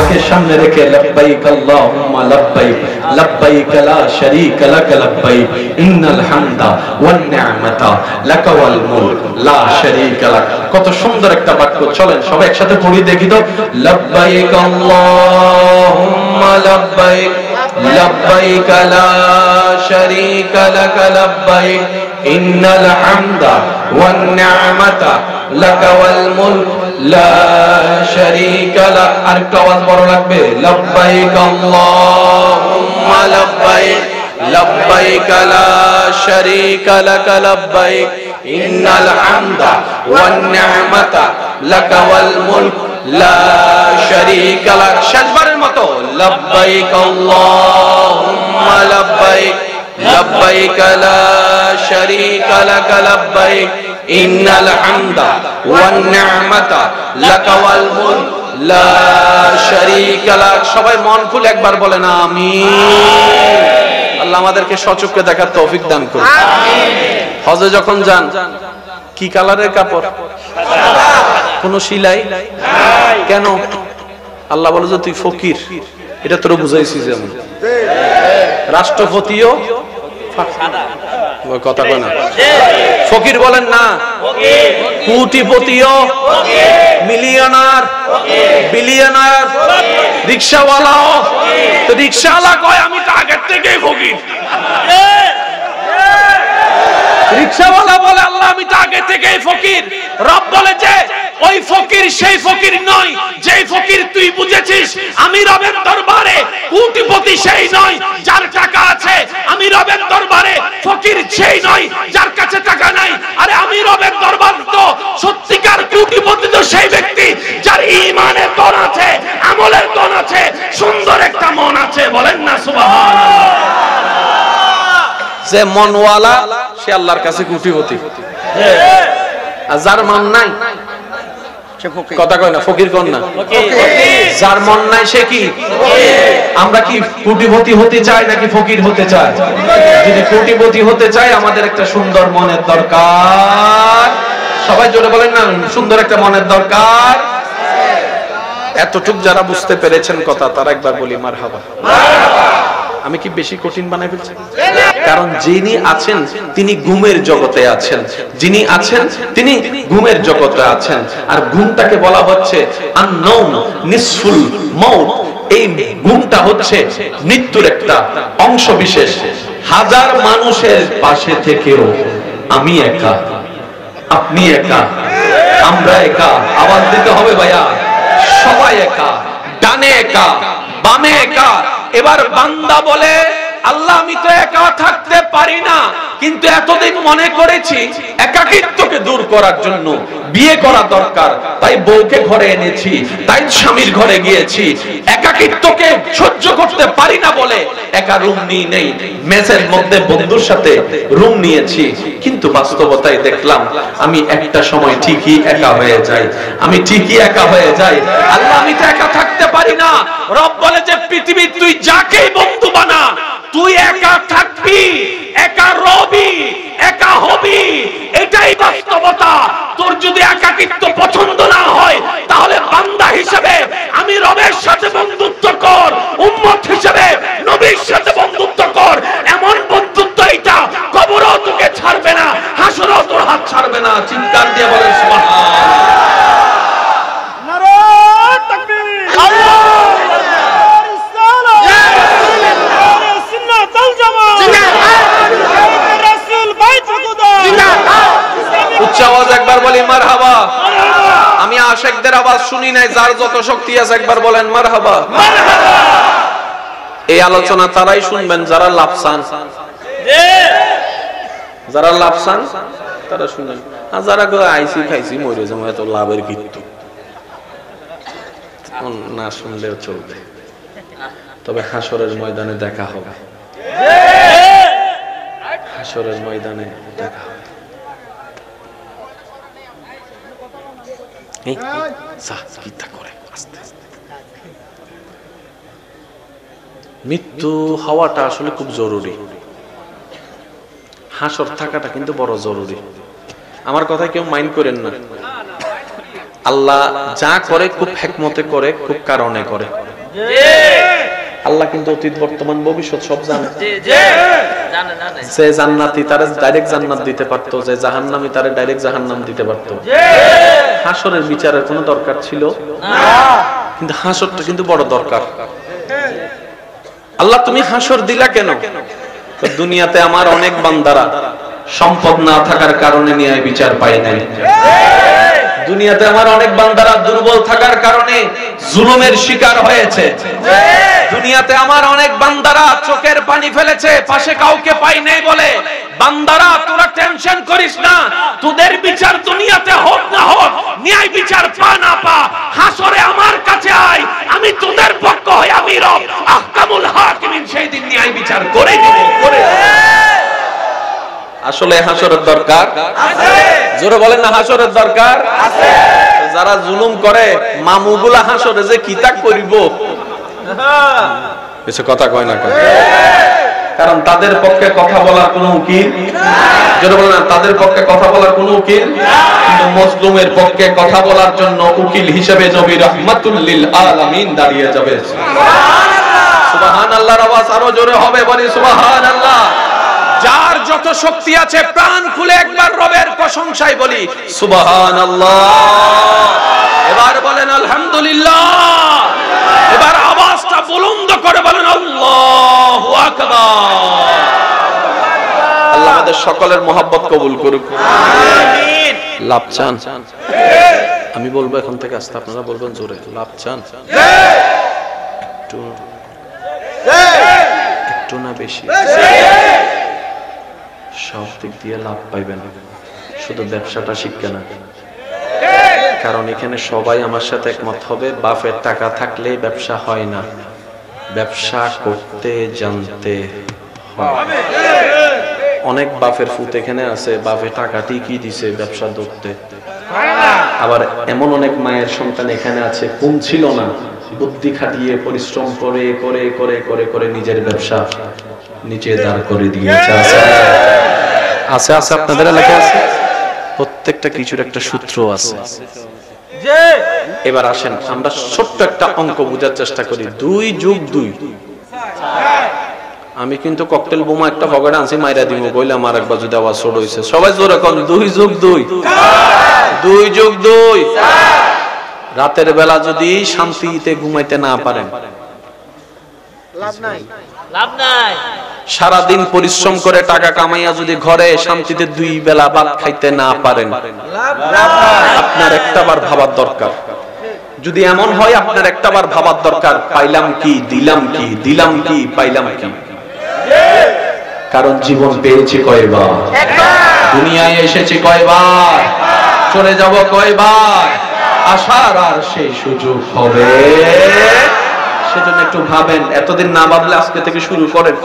আমাকে সামনে রেখে লব্বাইক আল্লাহুম্মা লব্বাইক লব্বাইক লা শারীকা লাক লব্বাইক ইন্নাল হামদা ওয়ান নি'মাতা লাক ওয়াল মুলক লা শারীকা লাক। কত সুন্দর একটা বাক্য, চলেন সবাই একসাথে পড়ি দেখি তো। লব্বাইক আল্লাহুম্মা লব্বাইক লব্বাইক লা শারীকা লাক লব্বাইক ইন্নাল হামদা ওয়ান নি'মাতা লাক ওয়াল মুলক লা শারীকা লাক। আর একটু আওয়াজ বড় লাগবে, লব্বাইক আল্লাহুম্মা লব্বাইক লব্বাইক লা শারীকা লাক লব্বাইক ইন্নাল হামদা ওয়ান নি'মাতা লাক ওয়াল মুলক লা শারীকা লাক। শেষবারের মতো, লব্বাইক আল্লাহুম্মা লব্বাইক লব্বাইক লা শারীকা লাক লব্বাইক ইন্নাল হামদা ওয়ান নি'মাতা লাক ওয়াল মুলক লা শারীকা লাক। সবাই মন খুলে একবার বলেন আমিন। আল্লাহ আমাদেরকে সচক্ষে দেখার তৌফিক দান করুন। আমিন। হজে যখন যান কি কালারের কাপড়? কোন সিলাই নাই। কেন? আল্লাহ বলে যে তুই ফকির, এটা তোর বুঝাইছি। যেমন রাষ্ট্রপতিও কথা কয় না, ফকির বলেন না, কোটিপতিও, মিলিয়নার, বিলিয়নার, রিকশাওয়ালাও। তো রিকশাওয়ালা কয় আমি তো আগের থেকেই ফকির। রিকশাওয়ালা বলে আল্লাহ আমি তো আগে থেকেই ফকির। রব বলে যে ওই ফকির সেই ফকির নয় যেই ফকির তুই বুঝেছিস। আমি রবের দরবারে কোটিপতি সেই নয় যার টাকা আছে। আমি রবের দরবারে ফকির সেই নয় যার কাছে টাকা নাই। আরে আমি রবের দরবার তো সত্যিকার কোটিপতি তো সেই ব্যক্তি যার ঈমানের ধন আছে, আমলের ধন আছে, সুন্দর একটা মন আছে। বলেন না সুবহানাল্লাহ। যে মনওয়ালা সে আল্লাহর কাছে কোটিপতি, আর যার মন নাই কথা কয় না ফকির কোন না। যার মন নাই সে কি? আমরা কি কোটিপতি হতে চাই নাকি ফকির হতে চাই? যদি কোটিপতি হতে চাই আমাদের একটা সুন্দর মনের দরকার। সবাই জোরে বলেন না, সুন্দর একটা মনের দরকার। এতটুক যারা বুঝতে পেরেছেন কথা তারা একবার বলি মারহাবা। আমি কি বেশি কঠিন বানাই ফেলছি? কারণ যিনি আছেন তিনি ঘুমের জগতে আছেন, যিনি আছেন তিনি ঘুমের জগতে আছেন। আর ঘুমটাকে বলা হচ্ছে আন-নাওম নিসফুল মাউত। এই ঘুমটা হচ্ছে মৃত্যুর একটা অংশ বিশেষ। হাজার মানুষের পাশে থেকেও আমি একা, আপনি একা, আমরা একা। আওয়াজ দিতে হবে ভাইয়া, সবাই একা, ডানে একা, বামে একা। এবার বান্দা বলে আল্লাহ আমি তো একা থাকতে পারি না, কিন্তু এতদিন মনে করেছি একাকিত্বকে দূর করার জন্য বিয়ে করা দরকার, তাই বউকে ঘরে এনেছি, তাই স্বামীর ঘরে গিয়েছি। একাকিত্বকে সহ্য করতে পারি না বলে একা রুম নিয়ে নেই, মেসের মধ্যে বন্ধুর সাথে রুম নিয়েছি। কিন্তু বাস্তবতায় দেখলাম আমি একটা সময় ঠিকই একা হয়ে যাই, আমি ঠিকই একা হয়ে যাই। আল্লাহ আমি তো একা থাকতে পারি না। রব বলে যে পৃথিবীর তুই যাকেই বন্ধু বানা, তুই একা থাকবি, একা রবি, একা হবি। এটাই বাস্তবতা। তোর যদি একাকিত্ব পছন্দ না হয় তাহলে বান্দা হিসেবে আমি রবের সাথে বন্ধুত্ব কর, উম্মত হিসেবে নবীর সাথে বন্ধুত্ব কর। এমন বন্ধুত্ব এটা কবরও তোকে ছাড়বে না, হাসরেও তোর হাত ছাড়বে না। চিৎকার দিয়ে বলেন সুবহানাল্লাহ। উচ্চ আওয়াজ একবার বলি মারহাবা। আমি আশিকদের আওয়াজ শুনি নাই, যার যত শক্তি আছে একবার বলেন মারহাবা। এই আলোচনা তারাই শুনবেন যারা লাফসান, যারা লাফসান তারা শুনবেন। আর যারা আইসি খাইছি মরে যাবো এত লাভের কিন্তু না শুনলেও চলবে। তবে হাসরের ময়দানে দেখা হবে, হাসরের ময়দানে দেখা হবে। মৃত্যু হওয়াটা আসলে খুব জরুরি, হাসর থাকাটা কিন্তু বড় জরুরি। আমার কথা কেউ মাইন্ড করেন না। আল্লাহ যা করে খুব হিকমতে করে, খুব কারণে করে। আল্লাহ কিন্তু অতীত বর্তমান ভবিষ্যৎ সব জানে। যে জান্নাতি তারে ডাইরেক্ট জান্নাত দিতে পারতো, যে জাহান্নামী তারে ডাইরেক্ট জাহান্নাম দিতে পারতো। হাসরের বিচারের কোনো দরকার ছিল না, কিন্তু হাসরটা কিন্তু বড় দরকার। আল্লাহ তুমি হাসর দিলা কেন? দুনিয়াতে আমার অনেক বান্দারা সম্পদ না থাকার কারণে ন্যায় বিচার পায় নাই। দুনিয়াতে আমার অনেক বান্দারা দুর্বল থাকার কারণে জুলুমের শিকার হয়েছে। দুনিয়াতে আমার অনেক বান্দারা চোখের পানি ফেলেছে পাশে কাউকে পাই নাই বলে। বান্দারা তোরা টেনশন করিস না, তোদের বিচার দুনিয়াতে হোক না হোক, ন্যায় বিচার পা না পা, হাসরে আমার কাছে আয়, আমি তোদের পক্ষ হই, আমি রব আহকামুল হাকিমিন, সেই দিন ন্যায় বিচার করে দিব। আসলে হাসরের দরকার আছে, জোরে বলেন না হাসরের দরকার আছে। যারা জুলুম করে মামুগুলা হাসরে যে কিতা করিব, কিছু কথা কয় না কেন? কারণ তাদের পক্ষে কথা বলার কোনো উকিল জোরে বলেন না, তাদের পক্ষে কথা বলার কোনো উকিল, কিন্তু মজলুমের পক্ষে কথা বলার জন্য উকিল হিসেবে নবী রাহমাতুল লিল আলামিন দাঁড়িয়ে যাবে। সুবহানাল্লাহ, সুবহানাল্লাহর আওয়াজ আরো জোরে হবে, বলি সুবহানাল্লাহ। যার যত শক্তি আছে প্রাণ খুলে একবার রবের প্রশংসায় বলি সুবহানাল্লাহ। এবার বলেন আলহামদুলিল্লাহ। এবার আওয়াজটা বুলন্দ করে বলেন আল্লাহু আকবার। আল্লাহ আমাদের সকলের মহব্বত কবুল করুক, আমিন। লাভ চান? আমি বলবো এখন থেকে আস্তে, আপনারা বলবেন জোরে। লাভ চান? একটু না বেশি, সব দিক দিয়ে লাভ পাইবেন, শুধু ব্যবসাটা শিখবে না। কারণ এখানে সবাই আমার সাথে একমত হবে, বাপের টাকা থাকলে ব্যবসা হয় না, ব্যবসা করতে জানতে হবে। অনেক বাপের ফুত এখানে আছে, বাপে টাকা ঠিকই দিছে ব্যবসা ধরতে। আবার এমন অনেক মায়ের সন্তান এখানে আছে, ঘুম ছিল না, বুদ্ধি খাটিয়ে পরিশ্রম করে করে করে করে করে নিজের ব্যবসা নিচে দাঁড় করে দিয়েছে। আছে আছে আপনাদের এলাকায় আছে। প্রত্যেকটা কিছুর একটা সূত্র আছে। এবার আসেন আমরা ছোট্ট একটা অঙ্ক বোঝার চেষ্টা করি। 2 যোগ 2, আমি কিন্তু ককটেল বোমা একটা পকেটে আনছি, মাইরা দিব কইলে আমার একবার যদি আওয়াজ ছোট হইছে, সবাই জোরে কোন 2 যোগ 2, 2 যোগ 2। রাতের বেলা যদি শান্তিতে ঘুমাইতে না পারেন, লাভ নাই, লাভ নাই। সারা দিন পরিশ্রম করে টাকা কামাইয়া যদি ঘরে শান্তিতে 2 বেলা ভাত খাইতে না পারেন, আপনার একটাবার ভাবার দরকার। যদি এমন হয় আপনার একটাবার ভাবার দরকার, পাইলাম কি, দিলাম কি, দিলাম কি, পাইলাম কি। কারণ জীবন পেয়েছি কয়বার, দুনিয়ায় এসেছি কয়বার, চলে যাব কয়বার, আসার আর সেই সুযোগ হবে। সেজন্য একটু ভাবেন, এতদিন না ভাবলে আজকে থেকে শুরু করেন।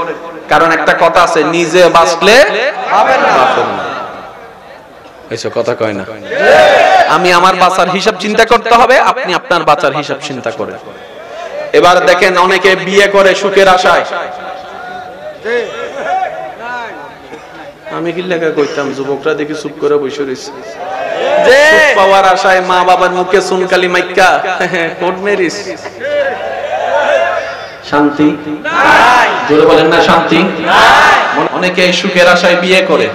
কারণ একটা কথা আছে, নিজে বাঁচলে ভাবেন না। এইসব কথা কয় না। আমি আমার বাঁচার হিসাব চিন্তা করতে হবে, আপনি আপনার বাঁচার হিসাব চিন্তা করেন। এবার দেখেন অনেকে বিয়ে করে সুখের আশায়। আমি কি লেখা কইতাম, যুবকরা দেখি চুপ করে বসে রয়েছে, সুখ পাওয়ার আশায় মা বাবার মুখে চুনকালি মাইকা কোর্ট ম্যারেজ। শান্তি নাই, জোরে বলেন না শান্তি নাই। অনেকে সুখের আশায় বিয়ে করে,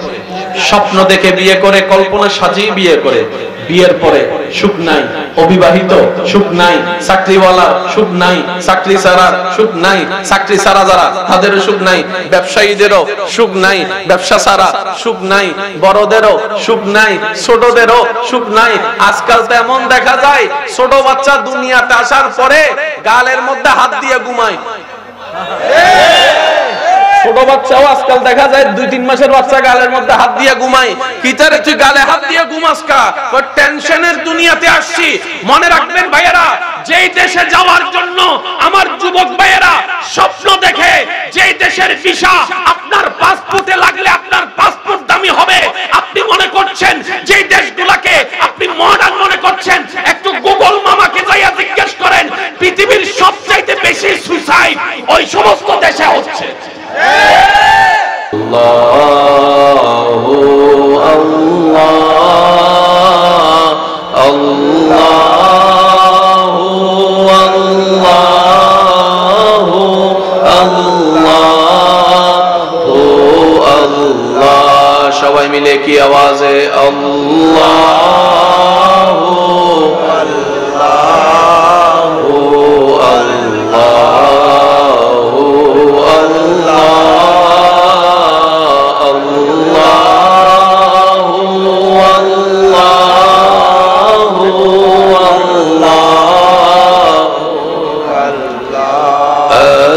স্বপ্ন দেখে বিয়ে করে, কল্পনা সাজিয়ে বিয়ে করে। বিয়ের পরে সুখ নাই, অবিবাহিত সুখ নাই, চাকরিওয়ালা সুখ নাই, চাকরি ছাড়া সুখ নাই, চাকরি ছাড়া যারা তাদেরও সুখ নাই, ব্যবসায়ীদেরও সুখ নাই, ব্যবসা ছাড়া সুখ নাই, বড়দেরও সুখ নাই, ছোটদেরও সুখ নাই। আজকাল তো এমন দেখা যায়, ছোট বাচ্চা দুনিয়াতে আসার পরে গালের মধ্যে হাত দিয়ে ঘুমায়। ছোট বাচ্চাও আজকাল দেখা যায় 2-3 মাসের বাচ্চা গালের মধ্যে হাত দিয়ে ঘুমায়। কিতারে তুই গালে হাত দিয়ে ঘুমাস কা? ওই টেনশনের দুনিয়াতে আসছি। মনে রাখবেন ভাইয়েরা, যেই দেশে যাওয়ার জন্য আমার যুবক ভাইয়েরা স্বপ্ন দেখে, যেই দেশের ভিসা আপনার পাসপোর্টে লাগলে আপনার পাসপোর্ট দামি হবে, আপনি মনে করছেন যেই দেশগুলোকে আপনি মডার্ন মনে করছেন, একটু গুগল মামাকে যাইয়া জিজ্ঞেস করেন পৃথিবীর সবচাইতে বেশি সুইসাইড ওই সমস্ত দেশে হচ্ছে। আল্লাহু আল্লাহ, আল্লাহু আল্লাহ।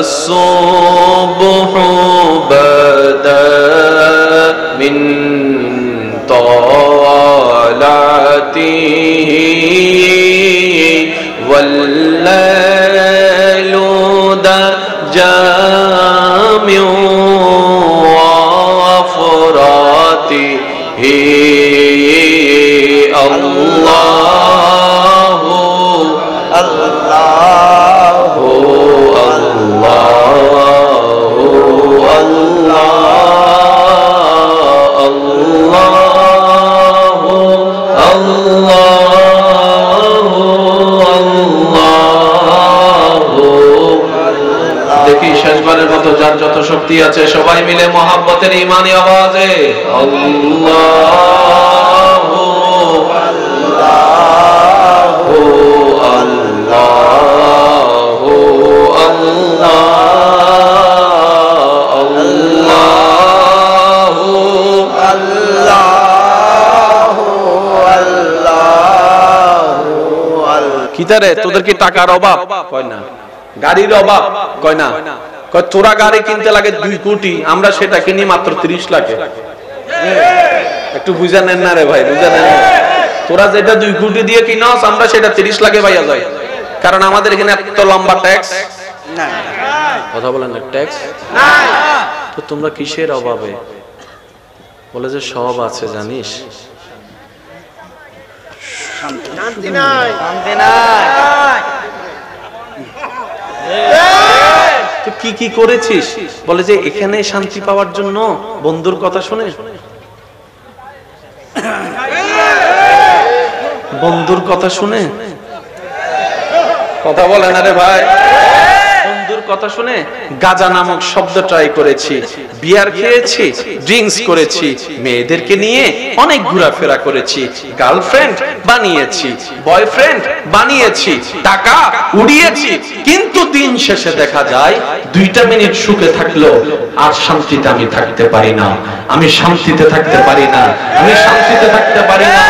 الصبح بدا من طلعته والليل دجى من وفراته الله الله দেখি শেষবারের মতো যার যত শক্তি আছে সবাই মিলে মোহাব্বতের ঈমানি আওয়াজে আল্লাহু আল্লাহু আল্লাহু আল্লাহু কিতারে তোদের কি টাকার অভাব? কয় না। গাড়ির অভাব? কয় না। কয় তোরা গাড়ি কিনতে লাগে 2 কোটি, আমরা সেটা কিনি মাত্র 30 লাখে। একটু বুঝা নেন না রে ভাই, বুঝা নেন। তোরা যেটা 2 কোটি দিয়ে কিনস আমরা সেটা 30 লাখে পাইয়া যাই, কারণ আমাদের এখানে এত লম্বা ট্যাক্স নাই। কথা বলেন না, ট্যাক্স নাই। তো তোমরা কিসের অভাবে? বলে যে সব আছে জানিস, শান্তি নাই, শান্তি নাই। তুই কি কি করেছিস? বলে যে এখানে শান্তি পাওয়ার জন্য বন্ধুর কথা শুনে, বন্ধুর কথা শুনে। কথা বলে না রে ভাই, বন্ধুর কথা শুনে গাঁজা নামক শব্দ ট্রাই করেছি, বিয়ার খেয়েছি, ড্রিঙ্কস করেছি, মেয়েদেরকে নিয়ে অনেক ঘোরাফেরা করেছি, গার্লফ্রেন্ড বানিয়েছি, বয়ফ্রেন্ড বানিয়েছি, টাকা উড়িয়েছি, কিন্তু দিন শেষে দেখা যায় 2টা মিনিট সুখে থাকলো আর শান্তিতে আমি থাকতে পারি না, আমি শান্তিতে থাকতে পারি না, আমি শান্তিতে থাকতে পারি না।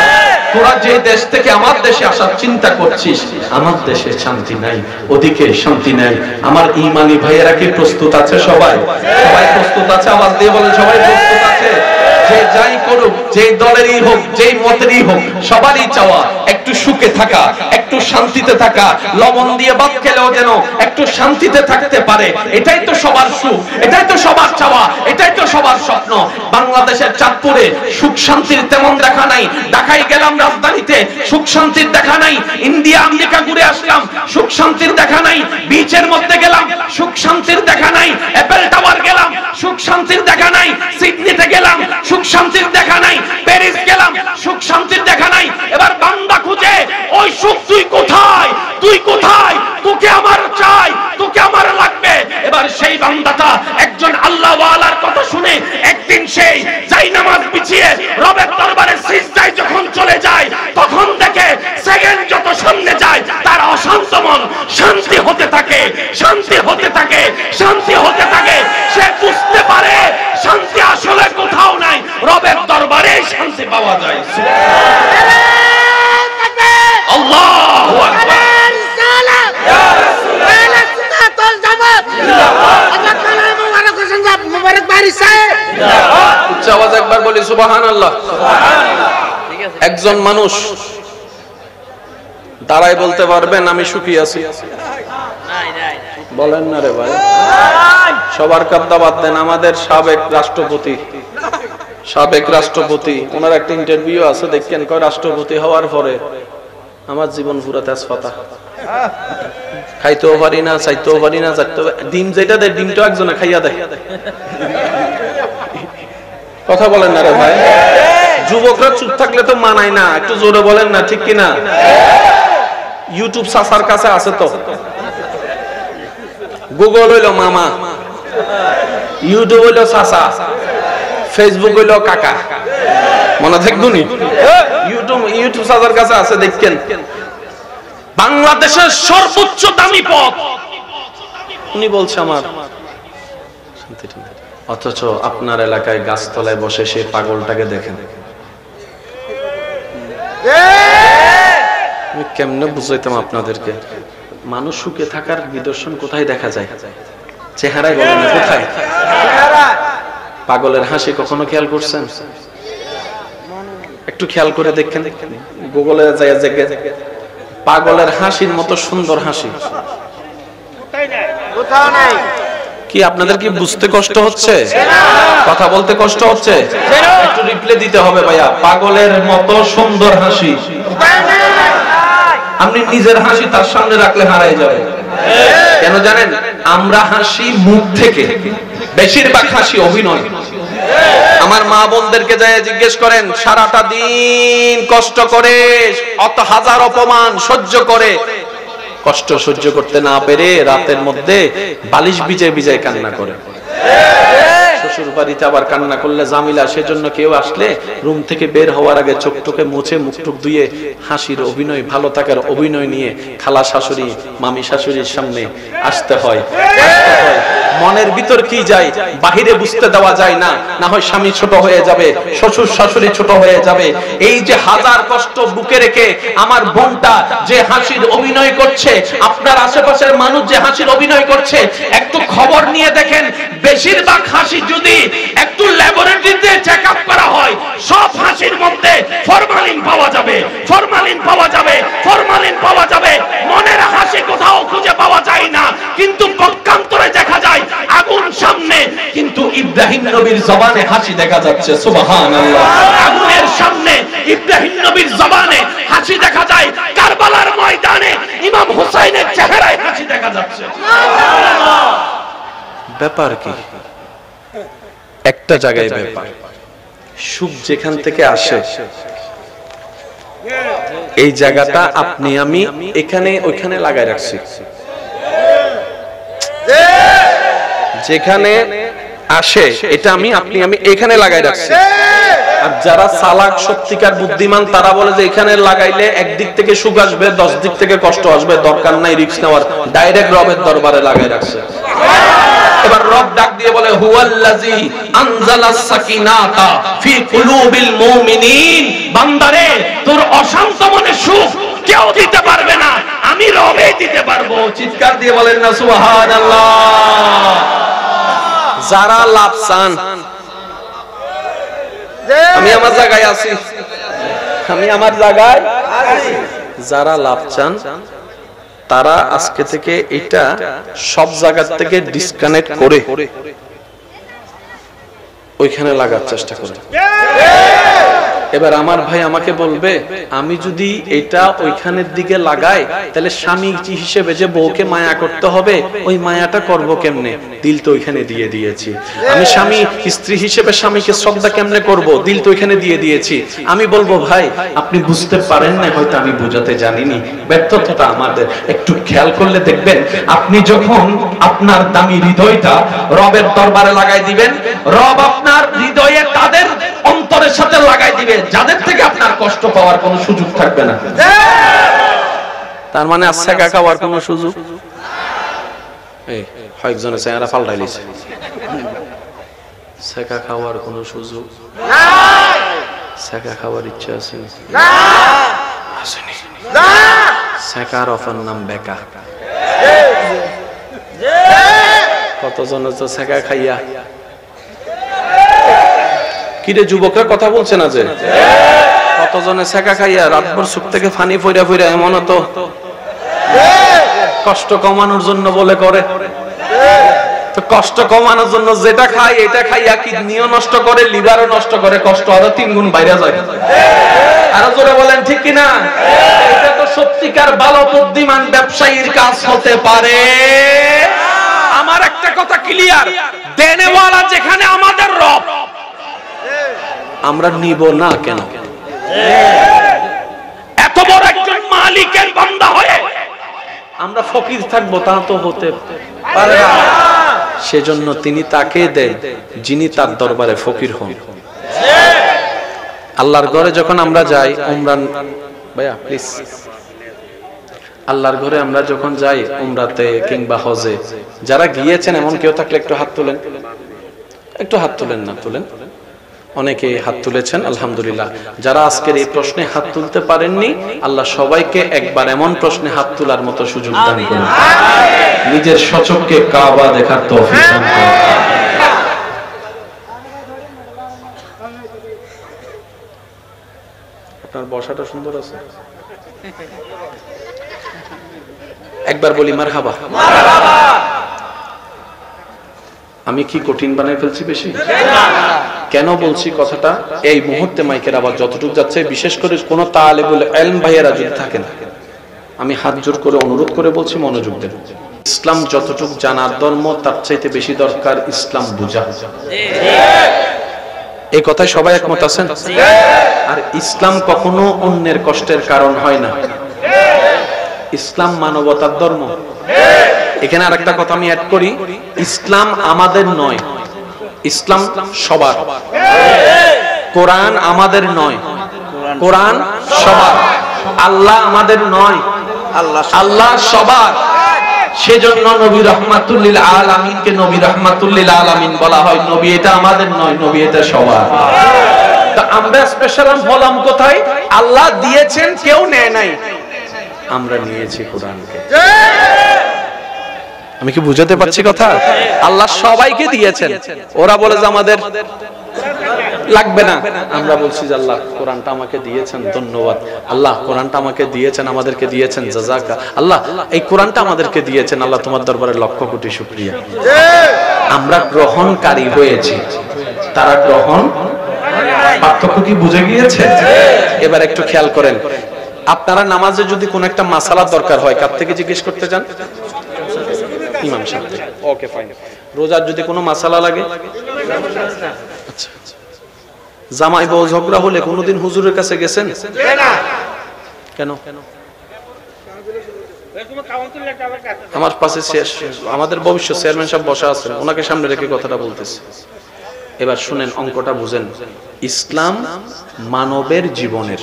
তোরা যে দেশ থেকে আমার দেশে আসার চিন্তা করছিস, আমার দেশে শান্তি নাই, ওদিকে শান্তি নাই। আমার ঈমানি ভাইয়েরা কি প্রস্তুত আছে? সবাই সবাই প্রস্তুত আছে? আওয়াজ দিয়ে বলেন সবাই প্রস্তুত আছে? যে যাই করুক, যে দলেরই হোক, যেই মতেরই হোক, সবারই চাওয়া একটু সুখে থাকা, একটু শান্তিতে থাকা, লবণ দিয়ে ভাত খেলেও যেন একটু শান্তিতে থাকতে পারে। এটাই তো সবার সুখ, এটাই তো সবার চাওয়া, এটাই তো সবার স্বপ্ন। বাংলাদেশের চাঁদপুরে সুখ শান্তির তেমন দেখা নাই, ঢাকায় গেলাম রাজধানীতে সুখ শান্তির দেখা নাই, ইন্ডিয়া আমেরিকা ঘুরে আসলাম সুখ শান্তির দেখা নাই, বিচের মধ্যে গেলাম সুখ শান্তির দেখা নাই, অ্যাপেল টাওয়ার গেলাম সুখ শান্তির দেখা নাই, সিডনিতে গেলাম সুখ শান্তির দেখা নাই, প্যারিস গেলাম সুখ শান্তির দেখা নাই। এবার বান্দা খুঁজে ওই সুখ তুই কোথায়, তুই কোথায়, তোকে আমার চাই, তোকে আমার লাগবে। এবার সেই বান্দাটা একজন আল্লাহ ওয়ালার কথা শুনে একদিন সেই যাই নামাজ বিছিয়ে রবের দরবারে সিজদায় যখন চলে যায়, তখন দেখে সেকেন্ড যত সামনে যায় তার অশান্ত মন শান্তি হতে থাকে, শান্তি হতে থাকে, শান্তি হতে থাকে। সে বুঝতে পারে শান্তি আসলে কোথাও নাই, রবের দরবারে শান্তি পাওয়া যায়। আল্লাহু আকবার। উচ্চ আওয়াজে একবার বলি সুবহানাল্লাহ। একজন মানুষ দাঁড়ায় বলতে পারবেন আমি সুখী আছি? বলেন না রে ভাই। সবার কথা বাদ দেন, আমাদের সাবেক রাষ্ট্রপতি ওনার একটা ইন্টারভিউ আছে, দেখেন কয় রাষ্ট্রপতি হওয়ার পরে আমার জীবন পুরো তেজপাতা, খাইতেও পারি না, চাইতেও পারি না, ডিম যেটা দেয় ডিমটা একজনে খাইয়া দেয়। কথা বলেন না রে ভাই। যুবকরা চুপ থাকলে তো মানায় না, একটু জোরে বলেন না, ঠিক কিনা? ইউটিউব সাসার কাছে আছে তো, গুগল হইলো মামা, ইউটিউব হইলো সাসা, ফেসবুক হইলো কাকা, মনে থাকবনি? ইউটিউব সাসার কাছে আছে, দেখেন বাংলাদেশের সর্বোচ্চ দামি পদ উনি বলছে আমার, অথচ আপনার এলাকায় গাছতলায় বসে সেই পাগলটাকে দেখেন। আমি কেমনে বুঝাইতাম আপনাদেরকে, মানুষ সুখে থাকার নিদর্শন কোথায় দেখা যায়? চেহারায় বলেন না, কোথায়? পাগলের হাসি কখনো খেয়াল করছেন? একটু খেয়াল করে দেখেন, গুগলে যায় পাগলের হাসির মতো সুন্দর হাসি কি আপনাদের কি বুঝতে কষ্ট হচ্ছে? কথা বলতে কষ্ট হচ্ছে? একটু রিপ্লাই দিতে হবে ভাইয়া। পাগলের মতো সুন্দর হাসি আপনি নিজের হাসি তার সামনে রাখলে হারাই যাবে। কেন জানেন? আমরা হাসি মুখ থেকে, বেশিরভাগ হাসি অভিনয়। আমার মা বোনদেরকে যায় জিজ্ঞেস করেন, সারাটা দিন কষ্ট করে অত হাজার অপমান সহ্য করে, কষ্ট সহ্য করতে না পেরে রাতের মধ্যে বালিশ বিজে বিজে কান্না করে। শ্বশুর বাড়িতে আবার কান্না করলে জামিলা, সেজন্য কেউ আসলে রুম থেকে বের হওয়ার আগে চোখ টোকে মুছে মুখ টুক ধুয়ে হাসির অভিনয়, ভালো থাকার অভিনয় নিয়ে খালা শাশুড়ি মামি শাশুড়ির সামনে আসতে হয়। মনের ভিতর কি যায় বাহিরে বুঝতে দেওয়া যায় না, না হয় স্বামী ছোট হয়ে যাবে, শ্বশুর শাশুড়ি ছোট হয়ে যাবে। এই যে হাজার কষ্ট বুকে রেখে আমার বোনটা যে হাসির অভিনয় করছে, আপনার আশেপাশের মানুষ যে হাসির অভিনয় করছে, একটু খবর নিয়ে দেখেন, বেশিরভাগ হাসি যদি একটু ল্যাবরেটরিতে চেকআপ করা হয়, সব হাসির মধ্যে ফরমালিন পাওয়া যাবে, ফরমালিন পাওয়া যাবে, ফরমালিন পাওয়া যাবে। মনের হাসি কোথাও খুঁজে পাওয়া যায় না, কিন্তু পক্ষান্তরে দেখা যায় আগুন সামনে, কিন্তু ইব্রাহিম নবীর জবানে হাসি দেখা যাচ্ছে। সুবহানাল্লাহ। আগুনের সামনে ইব্রাহিম নবীর জবানে হাসি দেখা যায়, কারবালার ময়দানে ইমাম হুসাইনের চেহারায় হাসি দেখা যাচ্ছে। ব্যাপার কি? একটা জায়গায় ব্যাপার, সুখ যেখান থেকে আসে এই জায়গাটা আপনি আমি এখানে ওইখানে লাগাই রাখছি। যেখানে আসে এটা আমি আপনি আমি এখানে লাগাই রাখছি। আর যারা চালাক সত্যিকার বুদ্ধিমান তারা বলে যে এখানে লাগাইলে একদিক থেকে সুখ আসবে, 10 দিক থেকে কষ্ট আসবে, দরকার নাই রিস্ক নেওয়ার, ডাইরেক্ট রবের দরবারে লাগাই রাখছে। এবার রব ডাক দিয়ে বলে, হুয়াল্লাযী আনজালাস সাকিনাতা ফি কুলুবিল মুমিনিন। বান্দারে, তোর অশান্ত মনে সুখ কেউ দিতে পারবে না, আমি রবই দিতে পারবো। চিৎকার দিয়ে বলেন না সুবহানাল্লাহ। যারা লাভ চান, আমি আমার জায়গায় আছি, আমি আমার জায়গায় আছি, যারা লাভ চান তারা আজকে থেকে এটা সব জায়গা থেকে ডিসকানেক্ট করে ওইখানে লাগার চেষ্টা করেন। এবার আমার ভাই আমাকে বলবে, আমি যদি এটা ওইখানের দিকে লাগাই তাহলে স্বামী হিসেবে যে বউকে মায়া করতে হবে, ওই মায়াটা করব কেমনে? দিল তো ওইখানে দিয়ে দিয়েছি। আমি স্বামী স্ত্রী হিসেবে স্বামীকে শ্রদ্ধা কেমনে করব? দিল তো ওইখানে দিয়ে দিয়েছি। আমি বলবো, ভাই আপনি বুঝতে পারেন না, হয়তো আমি বোঝাতে জানিনি, ব্যর্থতা আমাদের। একটু খেয়াল করলে দেখবেন, আপনি যখন আপনার দামি হৃদয়টা রবের দরবারে লাগাই দিবেন, রব আপনার হৃদয়ে তাদের অন্তরের সাথে লাগাই দিবে যাদের থেকে আপনার কষ্ট পাওয়ার কোনো সুযোগ থাকবে না। তার মানে আচ্ছা খাওয়ার কোনো সুযোগ এই কয়েকজনের চেহারা পাল্টাইলিছে, সেকা খাওয়ার কোনো সুযোগ নাই। সেকা খাওয়ার ইচ্ছা আছে না? আসেনি না। সেকার অফার নাম বেকা। কতজন তো সেকা খাইয়া, কিরে যুবকরা কথা বলছে না যে? কতজনে সেকা খাইয়া রাতভর সুখ থেকে ফানি ফইরা ফইরা এমন তো কষ্ট কমানোর জন্য বলে করে। তো কষ্ট কমানোর জন্য যেটা খায় এটা খাইয়া কিডনিও নষ্ট করে, লিভারও নষ্ট করে, কষ্ট আরো 3 গুণ বাইরে যায়। আরো জোরে বলেন ঠিক কিনা? এটা তো সত্যিকার ভালো বুদ্ধিমান ব্যবসায়ীর কাজ হতে পারে। আমার একটা কথা ক্লিয়ার, দেনেওয়ালা যেখানে আমাদের রব, আমরা নিব না কেন? এত বড় একজন মালিকের বান্দা হয়ে আমরা ফকির থাকবো তা তো হতে পারে না। সেজন্য তিনি তাকে দেন যিনি তার দরবারে ফকির হন। আল্লাহর ঘরে যখন আমরা যাই, উমরা, ভাইয়া প্লিজ, আল্লাহর ঘরে আমরা যখন যাই উমরাতে কিংবা হজে, যারা গিয়েছেন এমন কেউ থাকলে একটু হাত তোলেন, একটু হাত তোলেন না? তোলেন, অনেকে হাত তুলেছেন, আলহামদুলিল্লাহ। যারা আজকের এই প্রশ্নে হাত তুলতে পারেননি, আল্লাহ সবাইকে একবার এমন প্রশ্নে হাত তোলার মতো সুযোগ দান করুন। নিজের সচক্ষে কাবা দেখার তৌফিক দান করুন। আপনার বসাটা সুন্দর আছে, একবার বলি মারহাবা। আমি কি কঠিন বানাই ফেলছি বেশি? কেন বলছি কথাটা? এই মুহূর্তে মাইকের আওয়াজ যতটুকু যাচ্ছে, বিশেষ করে কোন তালেবুল ইলম ভাইয়েরা যদি থাকেন, আমি হাত জোর করে অনুরোধ করে বলছি মনোযোগ দেন। ইসলাম যতটুকু জানার ধর্ম, তার চাইতে বেশি দরকার ইসলাম বুঝা। এই কথায় সবাই একমত আছেন? আর ইসলাম কখনো অন্যের কষ্টের কারণ হয় না। ইসলাম মানবতার ধর্ম। এখানে আরেকটা কথা আমি অ্যাড করি, ইসলাম আমাদের নয়, ইসলাম সবার। কোরআন আমাদের নয়, কোরআন সবার। আল্লাহ আমাদের নয়, আল্লাহ সবার। সেজন্য নবী রাহমাতুল লিল আলামিনকে নবী রাহমাতুল লিল আলামিন বলা হয়। নবী এটা আমাদের নয়, নবী এটা সবার। তো আমরা স্পেশাল হলাম কোথায়? আল্লাহ দিয়েছেন, কেউ নেয় নাই, আমরা নিয়েছি কোরআনকে। আমি কি বুঝাতে পারছি কথা? আল্লাহ সবাইকে দিয়েছেন। ওরা বলে যে আমাদের লাগবে না, আমরা বলছি যে আল্লাহ কোরআনটা আমাকে দিয়েছেন, ধন্যবাদ আল্লাহ। কোরআনটা আমাকে দিয়েছেন, আমাদেরকে দিয়েছেন, জাযাকা আল্লাহ। এই কোরআনটা আমাদেরকে দিয়েছেন আল্লাহ, তোমার দরবারে লক্ষ কোটি শুকরিয়া। আমরা গ্রহণকারী হয়েছি, তারা গ্রহণ। পার্থক্য কি বুঝে গিয়েছে? এবার একটু খেয়াল করেন, আপনারা নামাজে যদি কোন একটা মাসালা দরকার হয়, কার থেকে জিজ্ঞেস করতে চান? ইমাম সাহেব। Okay fine. রোজার যদি কোনো মাসালা লাগে, আচ্ছা, জামাই বউ ঝগড়া হলে কোনোদিন হুজুরের কাছে গেছেন? কেন? আমার পাশে আমাদের ভবিষ্যৎ চেয়ারম্যান সাহেব বসা আছেন, ওনাকে সামনে রেখে কথাটা বলতেছি। এবার শুনেন, অঙ্কটা বুঝেন। ইসলাম মানবের জীবনের,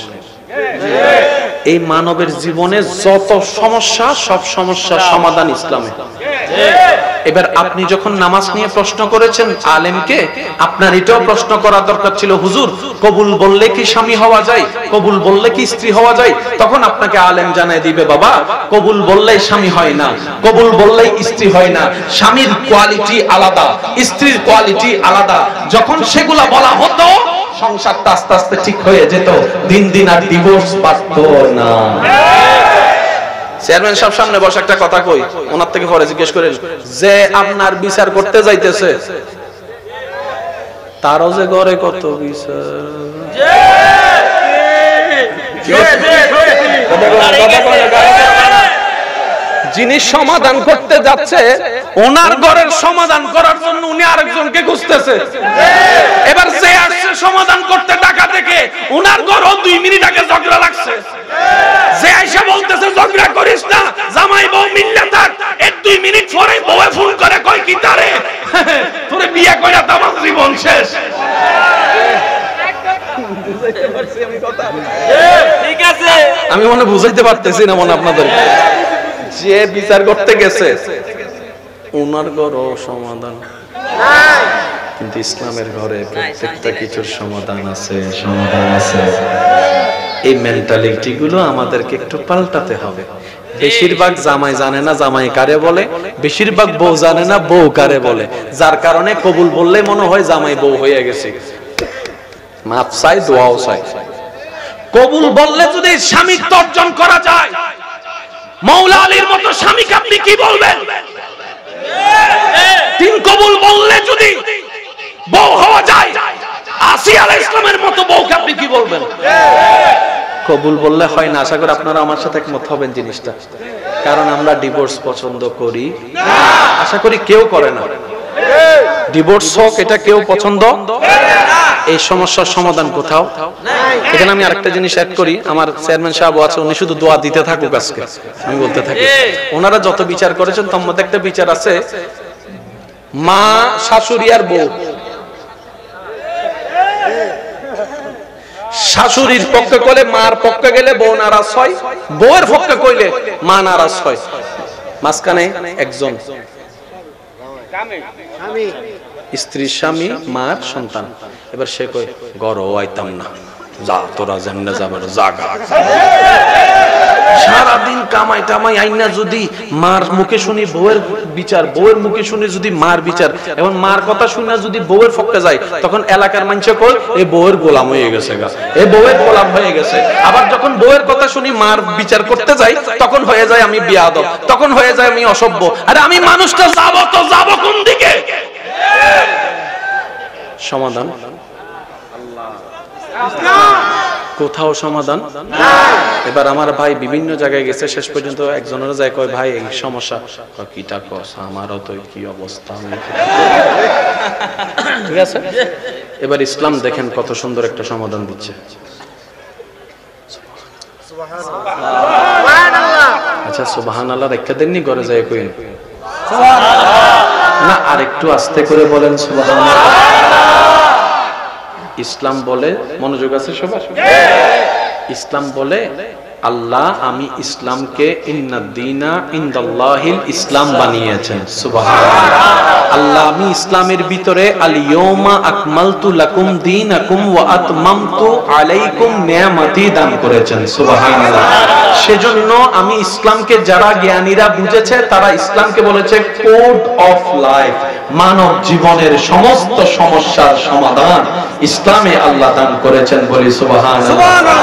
এই মানবের জীবনে যত সমস্যা, সব সমস্যার সমাধান ইসলামে। এবার আপনি যখন নামাজ নিয়ে প্রশ্ন করেছেন আলেমকে, আপনার এটাও প্রশ্ন করা দরকার ছিল, হুজুর কবুল বললে কি স্বামী হওয়া যায়, কবুল বললে কি স্ত্রী হওয়া যায়? তখন আপনাকে আলেম জানায় দিবে, বাবা কবুল বললেই স্বামী হয় না, কবুল বললেই স্ত্রী হয় না। স্বামীর কোয়ালিটি আলাদা, স্ত্রীর কোয়ালিটি আলাদা। যখন সেগুলা বলা হতো, সংসারটা আস্তে আস্তে ঠিক হয়ে যেত, দিন দিন আর ডিভোর্স বাড়তো না। চেয়ারম্যান সাহেব সামনে বসে একটা কথা কই, ওনার থেকে পরে জিজ্ঞেস করেন, যে আপনার বিচার করতে যাইতেছে তারও যে ঘরে কত বিচার। যিনি সমাধান করতে যাচ্ছে, ওনার ঘরের সমাধান করার জন্য উনি আরেকজনকে খুঁজতেছে। এবার যে আসছে সমাধান করতে টাকা থেকে, ওনার ঘরও 2 মিনিট আগে ঝগড়া লাগছে। যে আইসা বলতেছে ঝগড়া করিস না, জামাই বউ মিল্লা থাক, এর 2 মিনিট পরে বউয়ে ফোন করে কয় কি তারে তোরে বিয়ে কইরা তো আমার জীবন শেষ। ঠিক আছে, আমি মনে বুঝাইতে পারতেছি না মনে আপনাদের। যে বিচার করতে গেছে ওনার ঘরও সমাধান, কিন্তু ইসলামের ঘরে প্রত্যেকটা কিছুর সমাধান আছে, সমাধান আছে। এই মেন্টালিটি গুলো আমাদেরকে একটু পাল্টাতে হবে। বেশিরভাগ জামাই জানে না জামাই কারে বলে, বেশিরভাগ বউ জানে না বউ কারে বলে, যার কারণে কবুল বললে মনে হয় জামাই বউ হয়ে গেছে। মাফ চাই, দোয়াও চাই। কবুল বললে যদি স্বামীত্ব অর্জন করা যায়, মাওলা আলীর মতো স্বামীকে আপনি কি বলবেন? 3 কবুল বললে যদি বউ হওয়া যায়, আসিয়া আলাইহিস সালামের মতো বউকে আপনি কি বলবেন? কবুল বললে হয় না। আশা করি আপনারা আমার সাথে একমত হবেন জিনিসটা, কারণ আমরা ডিভোর্স পছন্দ করি না। আশা করি কেউ করে না ডিভোর্স হোক, এটা কেউ পছন্দ করে না। এই সমস্যার সমাধান কোথাও নাই। এখানে আমি আরেকটা জিনিস অ্যাড করি, আমার চেয়ারম্যান সাহেব আছে, উনি শুধু দোয়া দিতে থাকুক আজকে, আমি বলতে থাকি। ওনারা যত বিচার করেছেন তার মধ্যে একটা বিচার আছে, মা শাশুড়ি আর বউ। শাশুড়ির পক্ষে কইলে মার পক্ষে গেলে বউ নারাজ হয়, বউয়ের পক্ষে কইলে মা নারাজ হয়। মাঝখানে একজন স্ত্রীর স্বামী, মার সন্তান। এবার সে কই ঘরও আইতাম না, যা তোরা যেমনে যাবার জাগা। সারাদিন কামাই টামাই আইনা যদি মার মুখে শুনি বউয়ের বিচার, বউয়ের মুখে শুনি যদি মার বিচার, এবং মার কথা শুনে যদি বউয়ের পক্ষে যায়, তখন এলাকার মানুষ কই এই বউয়ের গোলাম হয়ে গেছে গা, এই বউয়ের গোলাম হয়ে গেছে। আবার যখন বউয়ের কথা শুনি মার বিচার করতে যাই, তখন হয়ে যায় আমি বিয়াদব, তখন হয়ে যায় আমি অসভ্য। আরে আমি মানুষটা যাব তো যাব কোন দিকে? সমাধান কোথাও সমাধান নাই। এবার আমার ভাই বিভিন্ন জায়গায় গেছে, শেষ পর্যন্ত একজনের যায় কয় ভাই এই সমস্যা, কিটা কস আমারও তো কি অবস্থা। ঠিক আছে, এবার ইসলাম দেখেন কত সুন্দর একটা সমাধান দিচ্ছে। আচ্ছা সুবহানাল্লাহ রেখে দেননি, ঘরে যায় কইন না, আর একটু আস্তে করে বলেন সুবহানাল্লাহ। ইসলাম বলে, মনোযোগ আছে সবার, ইসলাম বলে আল্লাহ আমি ইসলামকে ইন্নাদ-দীনা ইনদাল্লাহিল ইসলাম বানিয়েছেন। সুবহানাল্লাহ। আল্লাহ আমি ইসলামের ভিতরে আল ইয়াউমা আকমালতু লাকুম দীনাকুম ওয়া আতমামতু আলাইকুম নিয়ামতি দান করেছেন। সুবহানাল্লাহ। সেজন্য আমি ইসলামকে যারা জ্ঞানীরা বুঝেছে তারা ইসলামকে বলেছে কোড অফ লাইফ, মানব জীবনের সমস্ত সমস্যার সমাধান ইসলামে আল্লাহ দান করেছেন। বলি সুবহানাল্লাহ।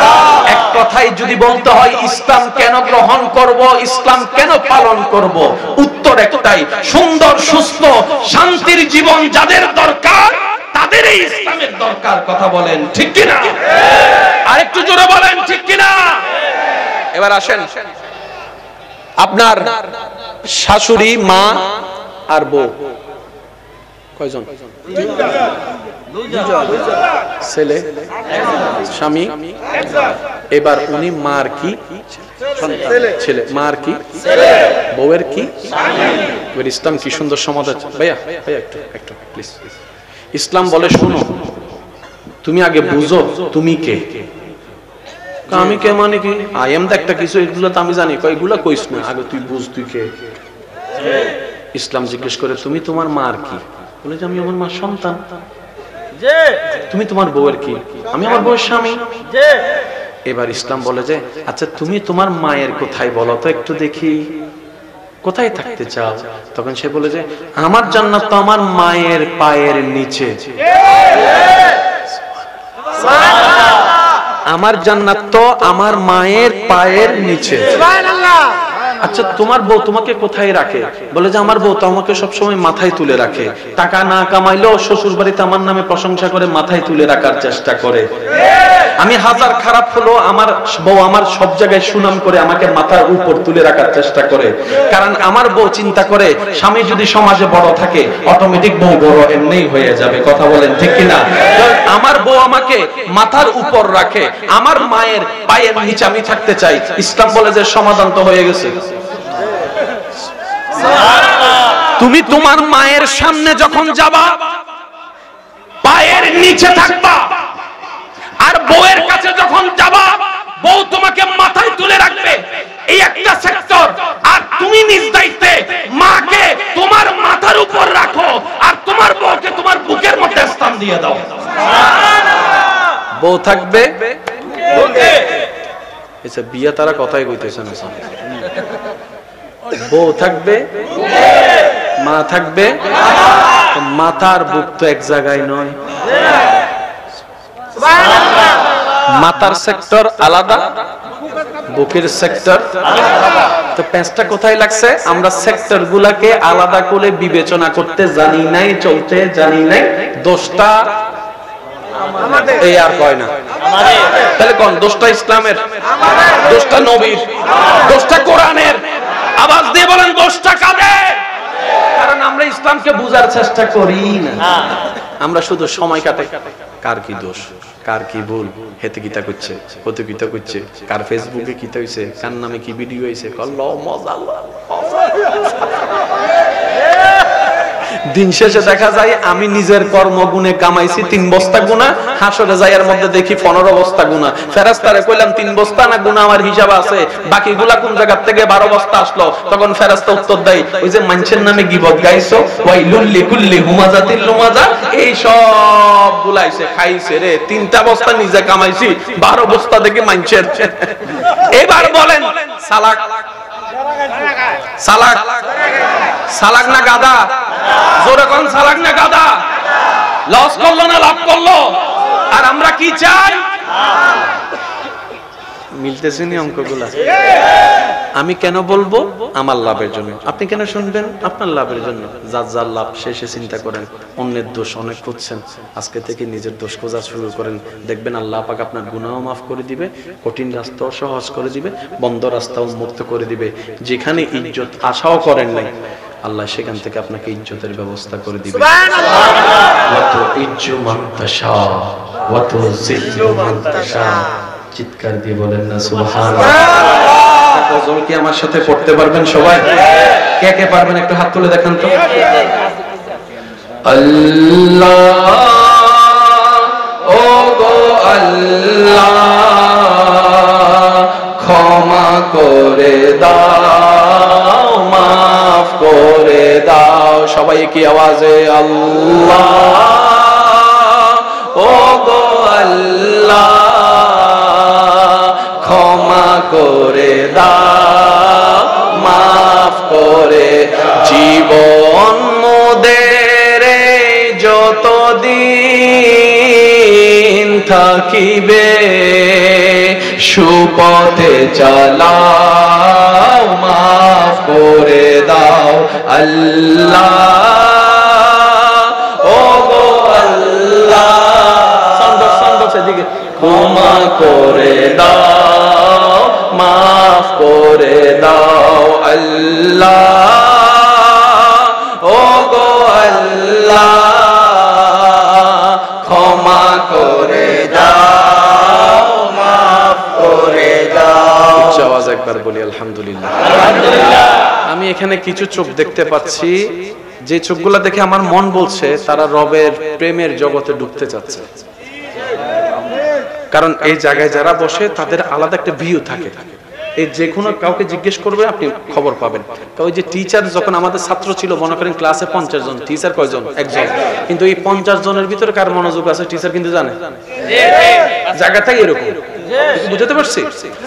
এক কথায় যদি বলতে হয় ইসলাম কেন গ্রহণ করব, ইসলাম কেন পালন করব, উত্তর একটাই, সুন্দর সুস্থ শান্তির জীবন যাদের দরকার তাদের এই ইসলামের দরকার। কথা বলেন ঠিক কিনা? আরেকটু জোরে বলেন ঠিক কিনা? এবার আসেন, আপনার শাশুড়ি, মা আর বউ কয়জন? ছেলে, স্বামী। এবার উনি মার কি? ছেলে। মার কি? বউয়ের কি? এবার ইসলাম কি সুন্দর সমাধান। ভাইয়া ভাইয়া একটু একটু প্লিজ। ইসলাম বলে শোনো, তুমি আগে বুঝো তুমি কে। আমি কে মানে কি? আই এম একটা কিছু, এগুলো তো আমি জানি, এগুলো কইস না, আগে তুই বুঝ তুই কে। ইসলাম জিজ্ঞেস করে তুমি তোমার মার কি? বলে যে আমি আমার মার সন্তান। তুমি তোমার বউয়ের কি? আমি আমার বউয়ের স্বামী। এবার ইসলাম বলে যে আচ্ছা তুমি তোমার মায়ের কোথায় বলো তো একটু দেখি, কোথায় থাকতে চাও? তখন সে বলে যে আমার জান্নাত তো আমার মায়ের পায়ের নিচে। আমার জান্নাত তো আমার মায়ের পায়ের নিচে। আচ্ছা তোমার বউ তোমাকে কোথায় রাখে? বলে যে আমার বউ তো আমাকে সবসময় মাথায় তুলে রাখে, টাকা না কামাইলেও শ্বশুর বাড়িতে আমার নামে প্রশংসা করে মাথায় তুলে রাখার চেষ্টা করে। আমি হাজার খারাপ হলো আমার বউ আমার সব জায়গায় সুনাম করে আমাকে মাথার উপর তুলে রাখার চেষ্টা করে, কারণ আমার বউ চিন্তা করে স্বামী যদি সমাজে বড় থাকে অটোমেটিক বউ বড় এমনিই হয়ে যাবে। কথা বলেন ঠিক কিনা? আমার বউ আমাকে মাথার উপর রাখে, আমার মায়ের পায়ের নিচে আমি থাকতে চাই। ইসলাম বলে যে সমাধান তো হয়ে গেছে। তুমি তোমার মায়ের সামনে যখন যাবা পায়ের নিচে থাকবা, আর বউয়ের কাছে যখন যাবা বউ তোমাকে মাথায় তুলে রাখবে। এই একটা সেক্টর। আর তুমি নিজ দায়িত্বে মাকে তোমার মাথার উপর রাখো, আর তোমার বউকে তোমার বুকের মধ্যে স্থান দিয়ে দাও। বউ থাকবে বুকে। আচ্ছা বিয়া তারা কথাই কইতেছে না। বউ থাকবে মা থাকবে, মাথার বুক তো এক জায়গায় নয়। মাথার সেক্টর আলাদা, বুকের সেক্টর তো। প্যাঁচটা কোথায় লাগছে? আমরা সেক্টর গুলাকে আলাদা করে বিবেচনা করতে জানি নাই, চলতে জানি নাই। দোষটা এই আর কয় না। তাহলে কোন দোষটা? ইসলামের, দোষটা নবীর, দোষটা কোরআনের। আওয়াজ দিয়ে বলেন দোষটা কাদের? কারণ আমরা ইসলামকে বুঝার চেষ্টা করি না, আমরা শুধু সময় কাটাই। কার কি দোষ, কার কি ভুল, হেতে কিতা করছে, হতে কিতা করছে, কার ফেসবুকে কিতা হইছে, কার নামে কি ভিডিও হইছে, আল্লাহ মজা। দিন শেষে দেখা যায় আমি নিজের কর্ম গুণে কামাইছি 3 বস্তা গুনাহ, হাসরে যাইয়ার মধ্যে দেখি 15 বস্তা গুনাহ। ফেরেশতারে কইলাম 3 বস্তা না গুনাহ আমার হিসাব আছে, বাকিগুলা কোন জায়গা থেকে 12 বস্তা আসলো? তখন ফেরেশতা উত্তর দেয় ওই যে মানুষের নামে গীবত গাইছো, ওয়াইলুল লিকুল্লি হুমাজাতিল লুমাজা, এই সব গুলাইছে খাইছে রে। 3টা বস্তা নিজে কামাইছি, 12 বস্তা দেখি মানুষের। এবার বলেন সালাক সালাক সালাক না গাদা? জোরে কোন সালাক না গাদা? লস করলো না লাভ করলো? আর আমরা কি চাই? মিলতেছে নি অঙ্কগুলা? আমি কেন বলবো? আমার লাভের জন্য। আপনি কেন শুনবেন? আপনার লাভের জন্য। যার যার লাভ শেষে চিন্তা করেন। অন্যের দোষ অনেক খুঁজছেন, আজকে থেকে নিজের দোষ খোঁজা শুরু করেন। দেখবেন আল্লাহ পাক আপনার গুনাহও মাফ করে দিবে, কঠিন রাস্তাও সহজ করে দিবে, বন্ধ রাস্তাও মুক্ত করে দিবে। যেখানে ইজ্জত আশাও করেন নাই, আল্লাহ সেখান থেকে আপনাকে ইজ্জতের ব্যবস্থা করে দিবে। চিৎকার দিয়ে বলেন না সুবহানাল্লাহ। গজল কি আমার সাথে পড়তে পারবেন সবাই? কে কে পারবেন একটু হাত তুলে দেখান তো। আল্লাহ ও গো আল্লাহ, ক্ষমা করে দাও, মাফ করে দাও। সবাই কি আওয়াজে আল্লাহ ও গো আল্লাহ, ক্ষমা করে দাও, মাফ করে। জীবন মোদের যতদিন থাকিবে, সুপথে চালাও, মাফ করে দাও আল্লাহ ও গো আল্লাহ, সেদিকে ক্ষমা করে দাও, মাফ করে দাও আল্লাহ ও গো আল্লাহ, ক্ষমা করে দাও, মাফ করে দাও। উচ্চ আওয়াজ একবার বলি আলহামদুলিল্লাহ। আমি এখানে কিছু চোখ দেখতে পাচ্ছি, যে চোখগুলো দেখে আমার মন বলছে তারা রবের প্রেমের জগতে ডুবতে চাচ্ছে। কারণ এই জায়গায় যারা বসে তাদের আলাদা একটা ভিউ থাকে। এই যে কোনো কাউকে জিজ্ঞেস করবে আপনি খবর পাবেন। তো ওই যে টিচার যখন আমাদের ছাত্র ছিল, মনে করেন ক্লাসে 50 জন, টিচার কয়জন? একজন। কিন্তু এই 50 জনের ভিতরে কার মনোযোগ আছে টিচার কিন্তু জানে। জায়গাটাই এরকম, বুঝতে পারছি?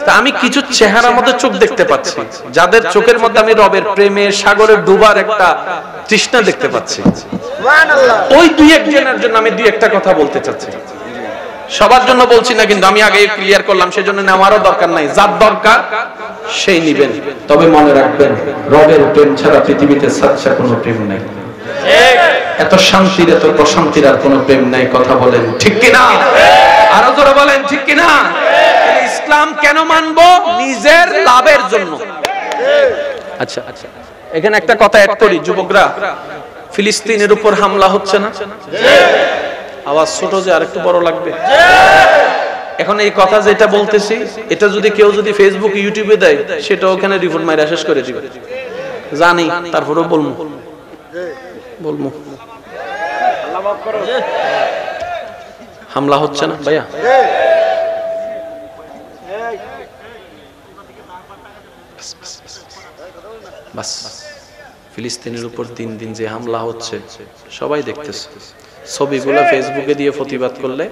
তা আমি কিছু চেহারার মধ্যে চোখ দেখতে পাচ্ছি, যাদের চোখের মধ্যে আমি রবের প্রেমের সাগরে ডুবার একটা তৃষ্ণা দেখতে পাচ্ছি। ওই দুই একজনের জন্য আমি দুই একটা কথা বলতে চাচ্ছি। সবার জন্য বলছি না, কিন্তু আমি আগে ক্লিয়ার করলাম, সেজন্য নেওয়ারও দরকার নাই। যার দরকার সেই নিবেন। তবে মনে রাখবেন, রবের প্রেম ছাড়া পৃথিবীতে সাচ্চা কোনো প্রেম নাই। এত শান্তির, এত প্রশান্তির আর কোনো প্রেম নাই। কথা বলেন ঠিক কিনা? আরো জোরে বলেন ঠিক কিনা? ইসলাম কেন মানবো? নিজের লাভের জন্য। আচ্ছা আচ্ছা, এখানে একটা কথা অ্যাড করি। যুবকরা, ফিলিস্তিনের উপর হামলা হচ্ছে না? আওয়াজ ছোট যে আরেকটু বড় লাগবে। এখন এই কথা যেটা বলতেছি, এটা যদি কেউ যদি ফেসবুক ইউটিউবে দেয়, সেটা ওখানে রিপোর্ট মাইরা শেষ করে দিবে, জানি। তারপরেও বলবো বলবো হামলা হচ্ছে না ভাইয়া? বাস, ফিলিস্তিনের উপর দিন দিন যে হামলা হচ্ছে সবাই দেখতেছে। ছবিগুলো ফেসবুকে দিয়ে প্রতিবাদ করলে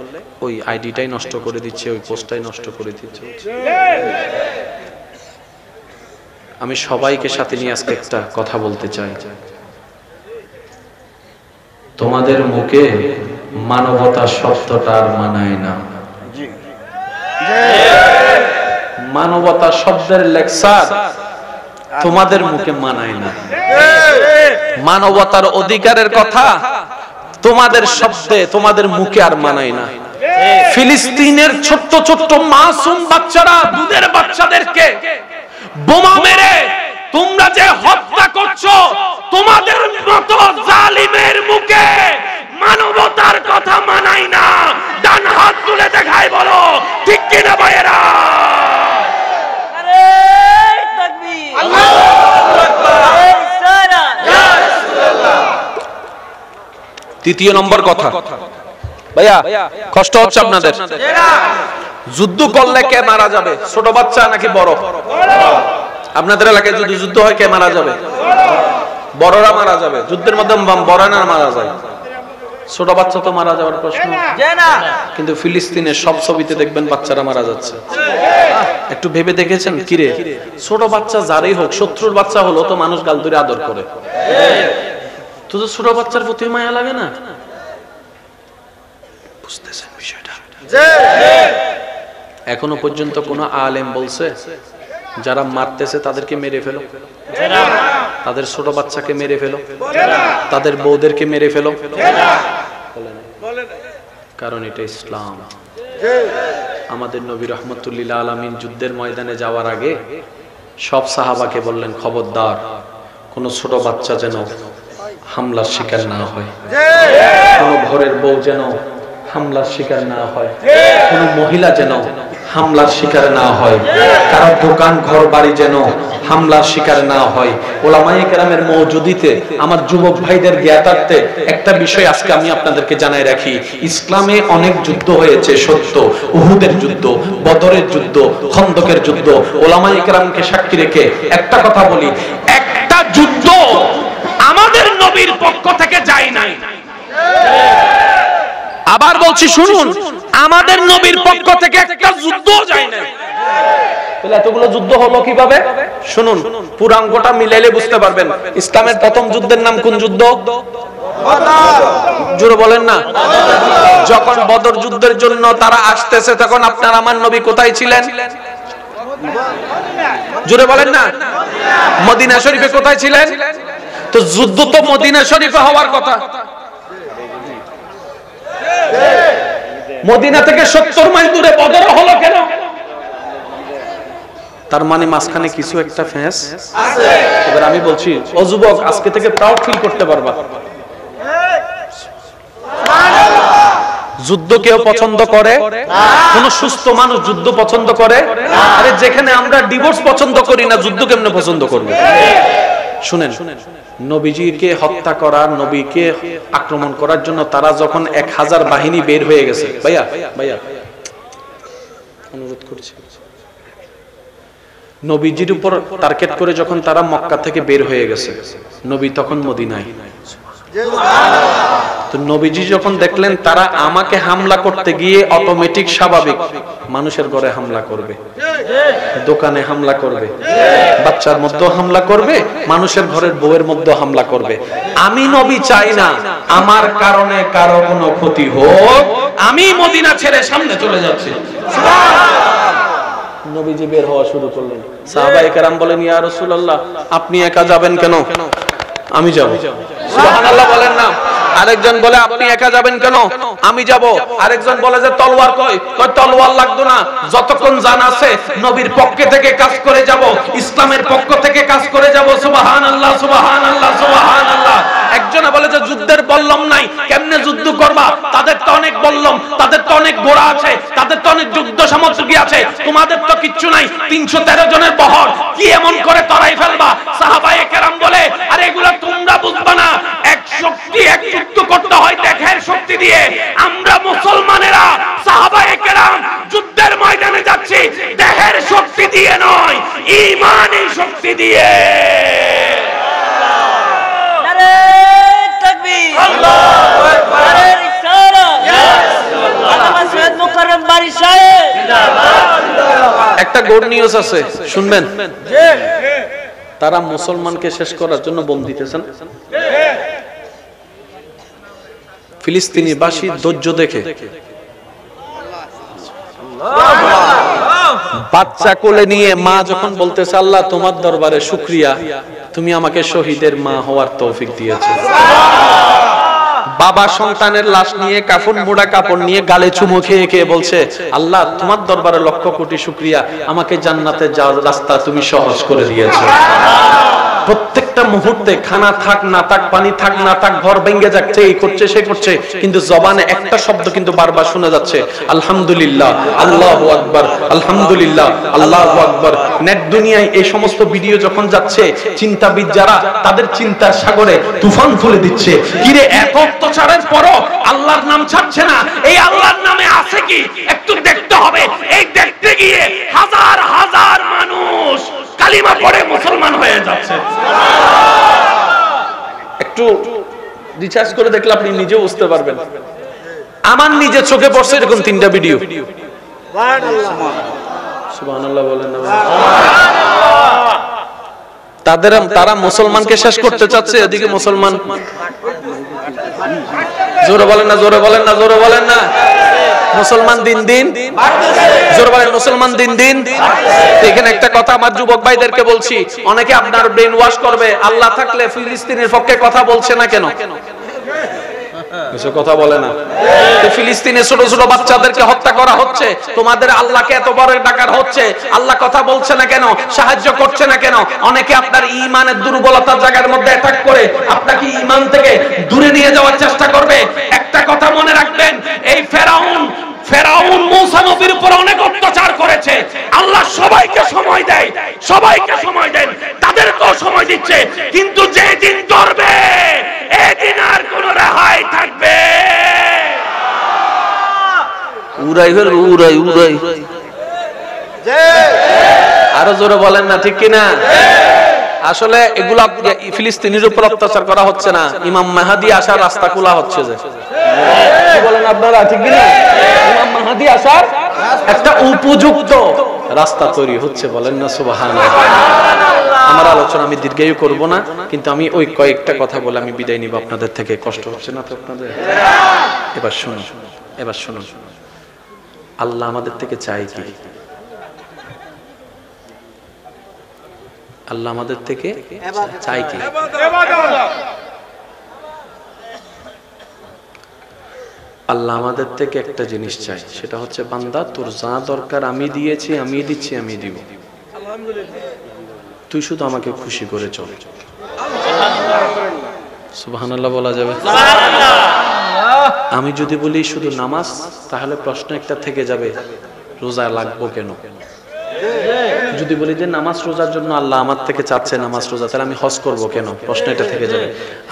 ওই আইডিটাই নষ্ট করে দিচ্ছে, ওই পোস্টটাই নষ্ট করে দিচ্ছে। আমি সবাইকে সাথে নিয়ে আজকে একটা কথা বলতে চাই। তোমাদের মুখে মানবতা শব্দটা আর মানায় না। মানবতা শব্দের লেকচার তোমাদের মুখে মানায় না। মানবতার অধিকারের কথা তোমাদের শব্দে, তোমাদের মুখে আর মানায় না। ফিলিস্তিনের ছোট্ট ছোট্ট মাসুম বাচ্চারা, দুধের বাচ্চাদেরকে বোমা মেরে তোমরা যে হত্যা করছো, তোমাদের মতো জালিমের মুখে মানবতার কথা মানায় না। ডান হাত তুলে দেখায় বলো ঠিক কিনা ভাইয়েরা? আরে তাকবীর, আল্লাহু আকবার, ইয়া রাসূলুল্লাহ। তৃতীয় নম্বর কথা, ভাইয়া কষ্ট হচ্ছে আপনাদের? যুদ্ধ করলে কে মারা যাবে? ছোট বাচ্চা নাকি বড়? আপনাদের এলাকায় যদি যুদ্ধ হয় কে মারা যাবে? বড়রা মারা যাবে। যুদ্ধের মধ্যে বড়রা মারা যায়। ছোট বাচ্চা তো মারা যাওয়ার প্রশ্ন না, কিন্তু ফিলিস্তিনের সব ছবিতে দেখবেন বাচ্চারা মারা যাচ্ছে। একটু ভেবে দেখেছেন কিরে, ছোট বাচ্চা যারই হোক, শত্রুর বাচ্চা হলো তো মানুষ গাল ধরে আদর করে, তো ছোট বাচ্চার প্রতি মায়া লাগে না? বুঝতেছেন বিষয়টা? এখনো পর্যন্ত কোন আলেম বলছে যারা মারতেছে তাদেরকে মেরে ফেলো, তাদের ছোট বাচ্চাকে মেরে ফেলো, তাদের বউদেরকে মেরে ফেলো? কারণ এটা ইসলাম। আমাদের নবী রাহমাতুল্লিল আলামিন যুদ্ধের ময়দানে যাওয়ার আগে সব সাহাবাকে বললেন, খবরদার কোন ছোট বাচ্চা যেন হামলার শিকার না হয়, কোন ঘরের বউ যেন হামলার শিকার না হয়, কোন মহিলা যেন হামলার শিকার না হয়, কারো দোকান ঘর বাড়ি যেন হামলার শিকার না হয়। ওলামায়ে কেরামের মওজুদিতে আমার যুবক ভাইদের জ্ঞাতার্থে একটা বিষয় আজকে আমি আপনাদেরকে জানাই রাখি, ইসলামে অনেক যুদ্ধ হয়েছে সত্য, উহুদের যুদ্ধ, বদরের যুদ্ধ, খন্দকের যুদ্ধ, ওলামায়ে কেরামকে সাক্ষী রেখে একটা কথা বলি, একটা যুদ্ধ আমাদের নবীর পক্ষ থেকে যায় নাই। আবার বলছি শুনুন, আমাদের নবীর পক্ষ থেকে একটা যুদ্ধ যায় না। তাহলে এতগুলো যুদ্ধ হলো কিভাবে? শুনুন, পুরাঙ্গটা মিলাইলে বুঝতে পারবেন। ইসলামের প্রথম যুদ্ধের নাম কোন যুদ্ধ? জোরে বলেন না। যখন বদর যুদ্ধের জন্য তারা আসতেছে তখন আপনার আমার নবী কোথায় ছিলেন? জোরে বলেন না। মদিনা শরীফে কোথায় ছিলেন? তো যুদ্ধ তো মদিনা শরীফে হওয়ার কথা। মদিনা থেকে 70 মাইল দূরে বদর হলো কেন? তার মানে মাঝখানে কিছু একটা ফেস আছে। এবার আমি বলছি, ও যুবক, আজকে থেকে প্রাউড ফিল করতে পারবা। যুদ্ধ কেউ পছন্দ করে না? কোন সুস্থ মানুষ যুদ্ধ পছন্দ করে না? আরে যেখানে আমরা ডিভোর্স পছন্দ করি না, যুদ্ধ কেমনে পছন্দ করব? শুনেন, নবীজিকে হত্যা করা, নবীকে আক্রমণ করার জন্য তারা যখন 1000 বাহিনী বের হয়ে গেছে, ভাইয়া ভাইয়া অনুরোধ করছি, নবীজির উপর টার্গেট করে যখন তারা মক্কা থেকে বের হয়ে গেছে, নবী তখন মদিনায়। তো নবীজি যখন দেখলেন তারা আমাকে হামলা করতে গিয়ে অটোমেটিক স্বাভাবিক মানুষের ঘরে হামলা করবে, দোকানে হামলা করবে, বাচ্চার মধ্যে হামলা করবে, মানুষের ঘরের বউয়ের মধ্যে হামলা করবে। আমি নবী চাই না আমার কারণে কারো কোনো ক্ষতি হোক, আমি মদিনা ছেড়ে সামনে চলে যাচ্ছি। নবীজি বের হওয়া শুরু করলেন। সাহাবায়ে কেরাম বলেন, ইয়া রাসূলুল্লাহ, আপনি একা যাবেন কেন? আমি যাব। সুবহানাল্লাহ বলেন না। আরেকজন বলে, আপনি একা যাবেন কেন? আমি যাব। আরেকজন বলে যে তলোয়ার কই? কই তলোয়ার লাগবে না, যতক্ষণ জান আছে নবীর পক্ষ থেকে কাজ করে যাব, ইসলামের পক্ষ থেকে কাজ করে যাব। সুবহানাল্লাহ সুবহানাল্লাহ সুবহানাল্লাহ। একজনে বলে যে যুদ্ধের বল্লম নাই, কেমনে যুদ্ধ করবা? তাদের তো অনেক বল্লম, তাদের তো অনেক ঘোড়া আছে, তাদের তো অনেক যুদ্ধ সামগ্রী আছে, তোমাদের তো কিচ্ছু নাই, 313 জনের বহর, কি এমন করে তরাই ফেলবা? সাহাবায়ে কেরাম বলে, আরে এগুলো তোমরা বুঝবা না, এক শক্তি এক যুদ্ধ করতে হয় দেহের শক্তি দিয়ে। আমরা মুসলমানেরা সাহাবায়ে কেরাম যুদ্ধের ময়দানে যাচ্ছি দেহের শক্তি দিয়ে নয়, ঈমানি শক্তি দিয়ে। নারে তাকবীর, আল্লাহু আকবার, নারে রিসালাত, আল্লামা সৈয়দ মুকাররম বারী সাহেব জিন্দাবাদ। একটা গুড নিউজ আছে, শুনবেন? তারা মুসলমানকে শেষ করার জন্য বোম দিতেছেন। ফিলিস্তিনিবাসী ধৈর্য দেখে বাচ্চা কোলে নিয়ে মা যখন বলতেছে, আল্লাহ তোমার দরবারে শুকরিয়া, তুমি আমাকে শহীদের মা হওয়ার তৌফিক দিয়েছো। বাবা সন্তানের লাশ নিয়ে কাফন মোড়া কাপড় নিয়ে গালে চুমু খেয়ে খেয়ে বলছে, আল্লাহ তোমার দরবারে লক্ষ কোটি শুকরিয়া, আমাকে জান্নাতে যাওয়ার রাস্তা তুমি সহজ করে দিয়েছো। প্রত্যেকটা মুহূর্তে খানা থাক না থাক, পানি থাক না থাক, ঘর ভেঙে যাচ্ছে, এই করছে সে করছে, কিন্তু জবানে একটা শব্দ কিন্তু বারবার শোনা যাচ্ছে, আলহামদুলিল্লাহ, আল্লাহু আকবার, আলহামদুলিল্লাহ, আল্লাহু আকবার। নেট দুনিয়ায় এই সমস্ত ভিডিও যখন যাচ্ছে, চিন্তাবিদ যারা তাদের চিন্তার সাগরে তুফান তুলে দিচ্ছে। কিরে, এত অত্যাচারের পরও আল্লাহর নাম ছাড়ছে না, এই আল্লাহর নামে আছে কি একটু দেখতে হবে। এই দেখতে গিয়ে হাজার হাজার মানুষ কালিমা পড়ে মুসলমান হয়ে যাচ্ছে। একটু রিচার্জ করে দেখলে আপনি নিজেও বুঝতে পারবেন। আমার নিজের চোখে পড়ছে এরকম 3টা ভিডিও। সুবহানাল্লাহ বলেন না? তারা মুসলমানকে শেষ করতে চাচ্ছে, এদিকে মুসলমান জোরে বলেন না, জোরে বলেন না, জোরে বলেন না। মুসলমান দিন দিন জোরে বলেন, মুসলমান দিন দিন। এখানে একটা কথা আমার যুবক ভাইদেরকে বলছি, অনেকে আপনার ব্রেন ওয়াশ করবে, আল্লাহ থাকলে ফিলিস্তিনের পক্ষে কথা বলছে না কেন? কিছু কথা বলে না। ফিলিস্তিনে ছোট ছোট বাচ্চাদেরকে হত্যা করা হচ্ছে, তোমাদের আল্লাহকে এত বড় ডাকার হচ্ছে, আল্লাহ কথা বলছে না কেন? সাহায্য করছে না কেন? অনেকে আপনার ঈমানের দুর্বলতার জায়গার মধ্যে অ্যাটাক করে আপনাকে ঈমান থেকে দূরে নিয়ে যাওয়ার চেষ্টা করবে। একটা কথা মনে রাখবেন, এই ফেরাউন মূসা নবীর উপর অনেক অত্যাচার করেছে। আল্লাহ সবাইকে সময় দেয়, সবাইকে সময় দেন, তাদেরকেও সময় দিচ্ছে, কিন্তু যেদিন ধরবে এদিন আর কোন রেহাই থাকবে। উড়াই হল উড়াই উড়াই। আরো জোরে বলেন না, ঠিক কিনা? আসলে এগুলা ফিলিস্তিনের উপর অত্যাচার করা হচ্ছে না, ইমাম মাহদি আসার রাস্তা খোলা হচ্ছে। যে কি বলেন আপনারা, ঠিক কিনা? ইমাম মাহদি আসার একটা উপযুক্ত রাস্তা তৈরি হচ্ছে, বলেন না সুবহানাল্লাহ। আমার আলোচনা আমি দীর্ঘায়ু করব না, কিন্তু আমি ওই কয়েকটা কথা বলে আমি বিদায় নিব আপনাদের থেকে। কষ্ট হচ্ছে না তো আপনাদের? এবার শুনুন, এবার শুনুন, আল্লাহ আমাদের থেকে চাই কি? আল্লাহ আমাদের থেকে চাই কি? আল্লাহ আমাদের থেকে একটা জিনিস চাই, সেটা হচ্ছে বান্দা তোর যা দরকার আমি দিয়েছি, আমি দিচ্ছি, আমি দিব, তুই শুধু আমাকে খুশি করে চল। সুবহানাল্লাহ বলা যাবে? আমি যদি বলি শুধু নামাজ, তাহলে প্রশ্ন একটা থেকে যাবে, রোজা লাগবো কেন? যদি বলি যে নামাজ রোজার জন্য আল্লাহ আমার থেকে চাচ্ছে নামাজ রোজা, তাহলে আমি হজ করব কেন? প্রশ্ন এটা থেকে যাবে।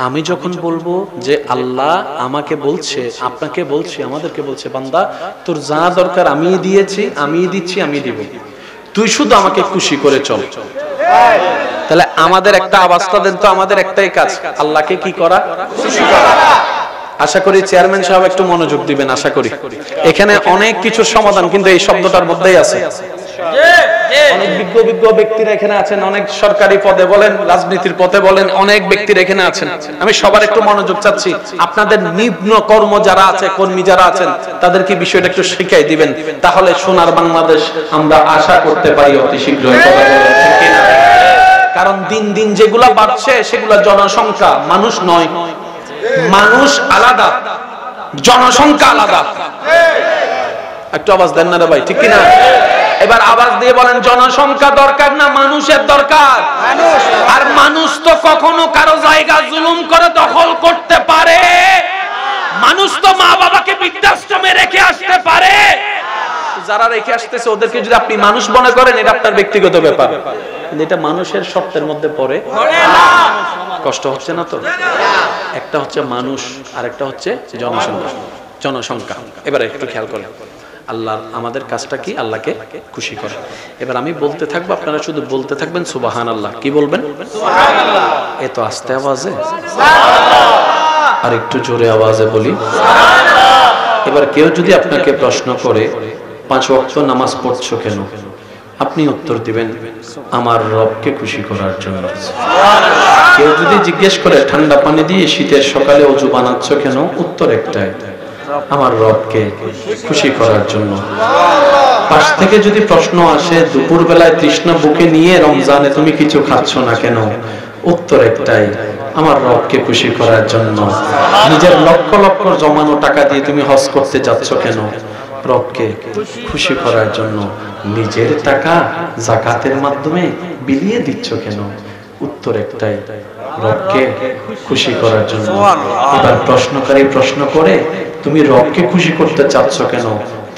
আমি যখন বলবো যে আল্লাহ আমাকে বলছে, আপনাকে বলছে, আমাদেরকে বলছে, বান্দা তোর যা দরকার আমি দিয়েছি, আমি দিচ্ছি, আমি দিব, তুই শুধু আমাকে খুশি করে চল, তাহলে আমাদের একটা অবস্থা দেন তো, আমাদের একটাই কাজ, আল্লাহকে কি করা? খুশি করা। আশা করি চেয়ারম্যান সাহেব একটু মনোযোগ দিবেন। আশা করি এখানে অনেক কিছুর সমাধান কিন্তু এই শব্দটার মধ্যেই আছে। অনেক বিজ্ঞ ব্যক্তিরা এখানে আছেন, অনেক সরকারি পদে বলেন, রাজনীতির পদে বলেন, অনেক ব্যক্তিরা এখানে আছেন। আমি সবার একটু মনোযোগ চাচ্ছি। আপনাদের নিম্ন কর্ম যারা আছে, কর্মী যারা আছেন, তাদেরকে বিষয়টা একটু শিখাই দিবেন, তাহলে সোনার বাংলাদেশ আমরা আশা করতে পারি অতি শীঘ্রই। কারণ দিন দিন যেগুলা বাড়ছে সেগুলা জনসংখ্যা, মানুষ নয়। মানুষ আলাদা, জনসংখ্যা আলাদা। একটু আওয়াজ দেন না রে ভাই, ঠিক কিনা? এবার আওয়াজ দিয়ে বলেন, জনসংখ্যা দরকার না মানুষের দরকার? আর মানুষ তো কখনো কারো জায়গা জুলুম করে দখল করতে পারে। মানুষ তো মা বাবাকে বৃদ্ধাশ্রমে রেখে আসতে পারে। যারা রেখে আসতেছে ওদেরকে যদি আপনি মানুষ মনে করেন, এটা আপনার ব্যক্তিগত ব্যাপার, কিন্তু এটা মানুষের শর্তের মধ্যে পড়ে। কষ্ট হচ্ছে না তো? একটা হচ্ছে মানুষ, আর একটা হচ্ছে জনসংখ্যা। এবারে একটু খেয়াল করেন, আল্লাহ আমাদের কাজটা কি? আল্লাহকে খুশি করে। এবার আমি বলতে থাকবো, আপনারা শুধু বলতে থাকবেন সুবহানাল্লাহ। কি বলবেন? সুবহানাল্লাহ। এত আস্তে আওয়াজে? সুবহানাল্লাহ। আর একটু জোরে আওয়াজে বলি সুবহানাল্লাহ। এবার কেউ যদি আপনাকে প্রশ্ন করে 5 ওয়াক্ত নামাজ পড়ছো কেন, আপনি উত্তর দিবেন আমার রবকে খুশি করার জন্য। সুবহানাল্লাহ। কেউ যদি জিজ্ঞেস করে ঠান্ডা পানি দিয়ে শীতের সকালে ওযু বানাচ্ছো কেন, উত্তর একটাই, আমার রবকে খুশি করার জন্য। পাশ থেকে যদি প্রশ্ন আসে দুপুর বেলায় তৃষ্ণা বুকে নিয়ে রমজানে তুমি কিছু খাচ্ছ না কেন, উত্তর একটাই, আমার রবকে খুশি করার জন্য। নিজের লক্ষ লক্ষ জমানো টাকা দিয়ে তুমি হজ করতে যাচ্ছ কেন, রবকে খুশি করার জন্য। নিজের টাকা যাকাতের মাধ্যমে বিলিয়ে দিচ্ছ কেন, উত্তর একটাই, রবকে খুশি করার জন্য। এবার প্রশ্নকারী প্রশ্ন করে তুমি রবকে খুশি করতে চাচ্ছ কেন,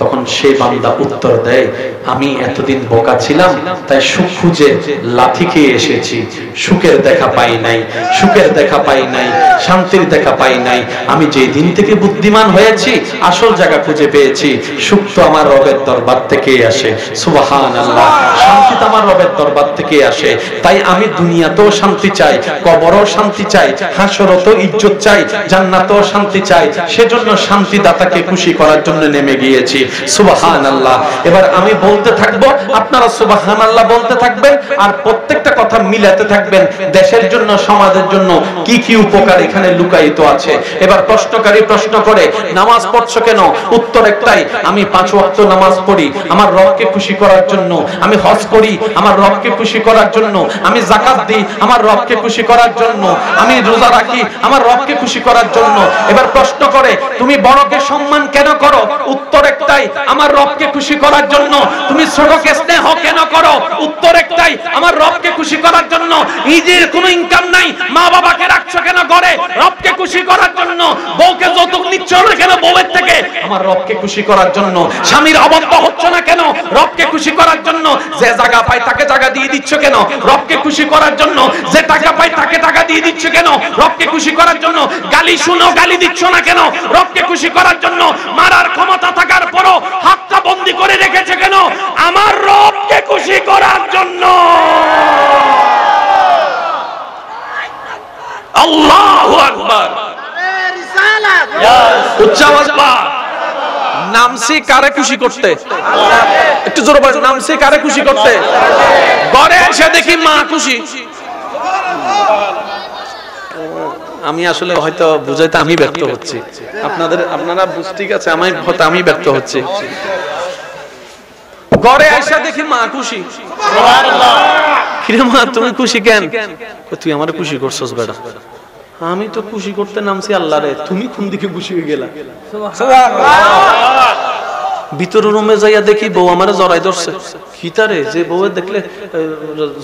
তখন সেই বান্দা উত্তর দেয়, আমি এতদিন বোকা ছিলাম, তাই সুখ খুঁজে লাথি খেয়ে এসেছি, সুখের দেখা পাই নাই, সুখের দেখা পাই নাই, শান্তির দেখা পাই নাই। আমি যেই দিন থেকে বুদ্ধিমান হয়েছি, আসল জায়গা খুঁজে পেয়েছি। সুখ তো আমার রবের দরবার থেকে আসে, সুবহানাল্লাহ। শান্তি তো আমার রবের দরবার থেকে আসে। তাই আমি দুনিয়াতেও শান্তি চাই, কবরেও শান্তি চাই, হাসরেও ইজ্জত চাই, জান্নাতেও শান্তি চাই। সেজন্য শান্তিদাতাকে খুশি করার জন্য নেমে গিয়েছি, সুবহানাল্লাহ। এবার আমি বলতে থাকবো, আপনারা সুবহানাল্লাহ বলতে থাকবেন, আর প্রত্যেকটা কথা মিলাতে থাকবেন। দেশের জন্য, সমাজের জন্য কি কি উপকার এখানে লুকায়িত আছে। এবার প্রশ্নকারী প্রশ্ন করে, নামাজ পড়ছো কেন? উত্তর একটাই, আমি 5 ওয়াক্ত নামাজ পড়ি আমার রবকে খুশি করার জন্য, আমি হজ করি আমার রবকে খুশি করার জন্য, আমি যাকাত দিই আমার রবকে খুশি করার জন্য, আমি রোজা রাখি আমার রবকে খুশি করার জন্য। এবার প্রশ্ন করে, তুমি বড়কে সম্মান কেন করো? উত্তর একটাই, আমার রবকে খুশি করার জন্য। তুমি ছোটকে স্নেহ কেন করো? উত্তর একটাই, আমার রবকে খুশি করার জন্য। নিজের কোনো ইনকাম নাই, মা বাবাকে রাখছো কেন ঘরে? রবকে খুশি করার জন্য। বউকে যৌতুক নিচ্ছ না কেন বউয়ের থেকে? আমার রবকে খুশি করার জন্য। স্বামীর অবাধ্য হচ্ছ না কেন? রবকে খুশি করার জন্য। যে জায়গা পায় তাকে জায়গা দিয়ে দিচ্ছ কেন? রবকে খুশি করার জন্য। যে টাকা পায় তাকে টাকা দিয়ে দিচ্ছ কেন? রবকে খুশি করার জন্য। গালি শুনো, গালি দিচ্ছ না কেন? রবকে খুশি করার জন্য। মারার ক্ষমতা থাকার পরও হাতটা বন্দি করে রেখেছে কেন? আমার রবকে খুশি করার জন্য। আল্লাহু আকবার। উচ্চ আওয়াজ বা নামছি কারে খুশি করতে? একটু জোরে বলেন, নামছি কারে খুশি করতে? ঘরে এসে দেখি মা খুশি। আমি আসলে হয়তো বুঝাইতে আমি ব্যর্থ হচ্ছি, আপনারা ঠিক আছে, আমি ব্যর্থ হচ্ছি। ঘরে এসে দেখি মা খুশি। কিরে মা তুমি খুশি কেন? তুই আমারে খুশি করছস বেটা। আমি তো খুশি করতে নামছি আল্লাহরে, তুমি কোন দিকে খুশি হয়ে গেলা? ভিতরের রুমে যাইয়া দেখি বউ আমারে জড়াই ধরছে। খিতারে যে বউয়ে দেখলে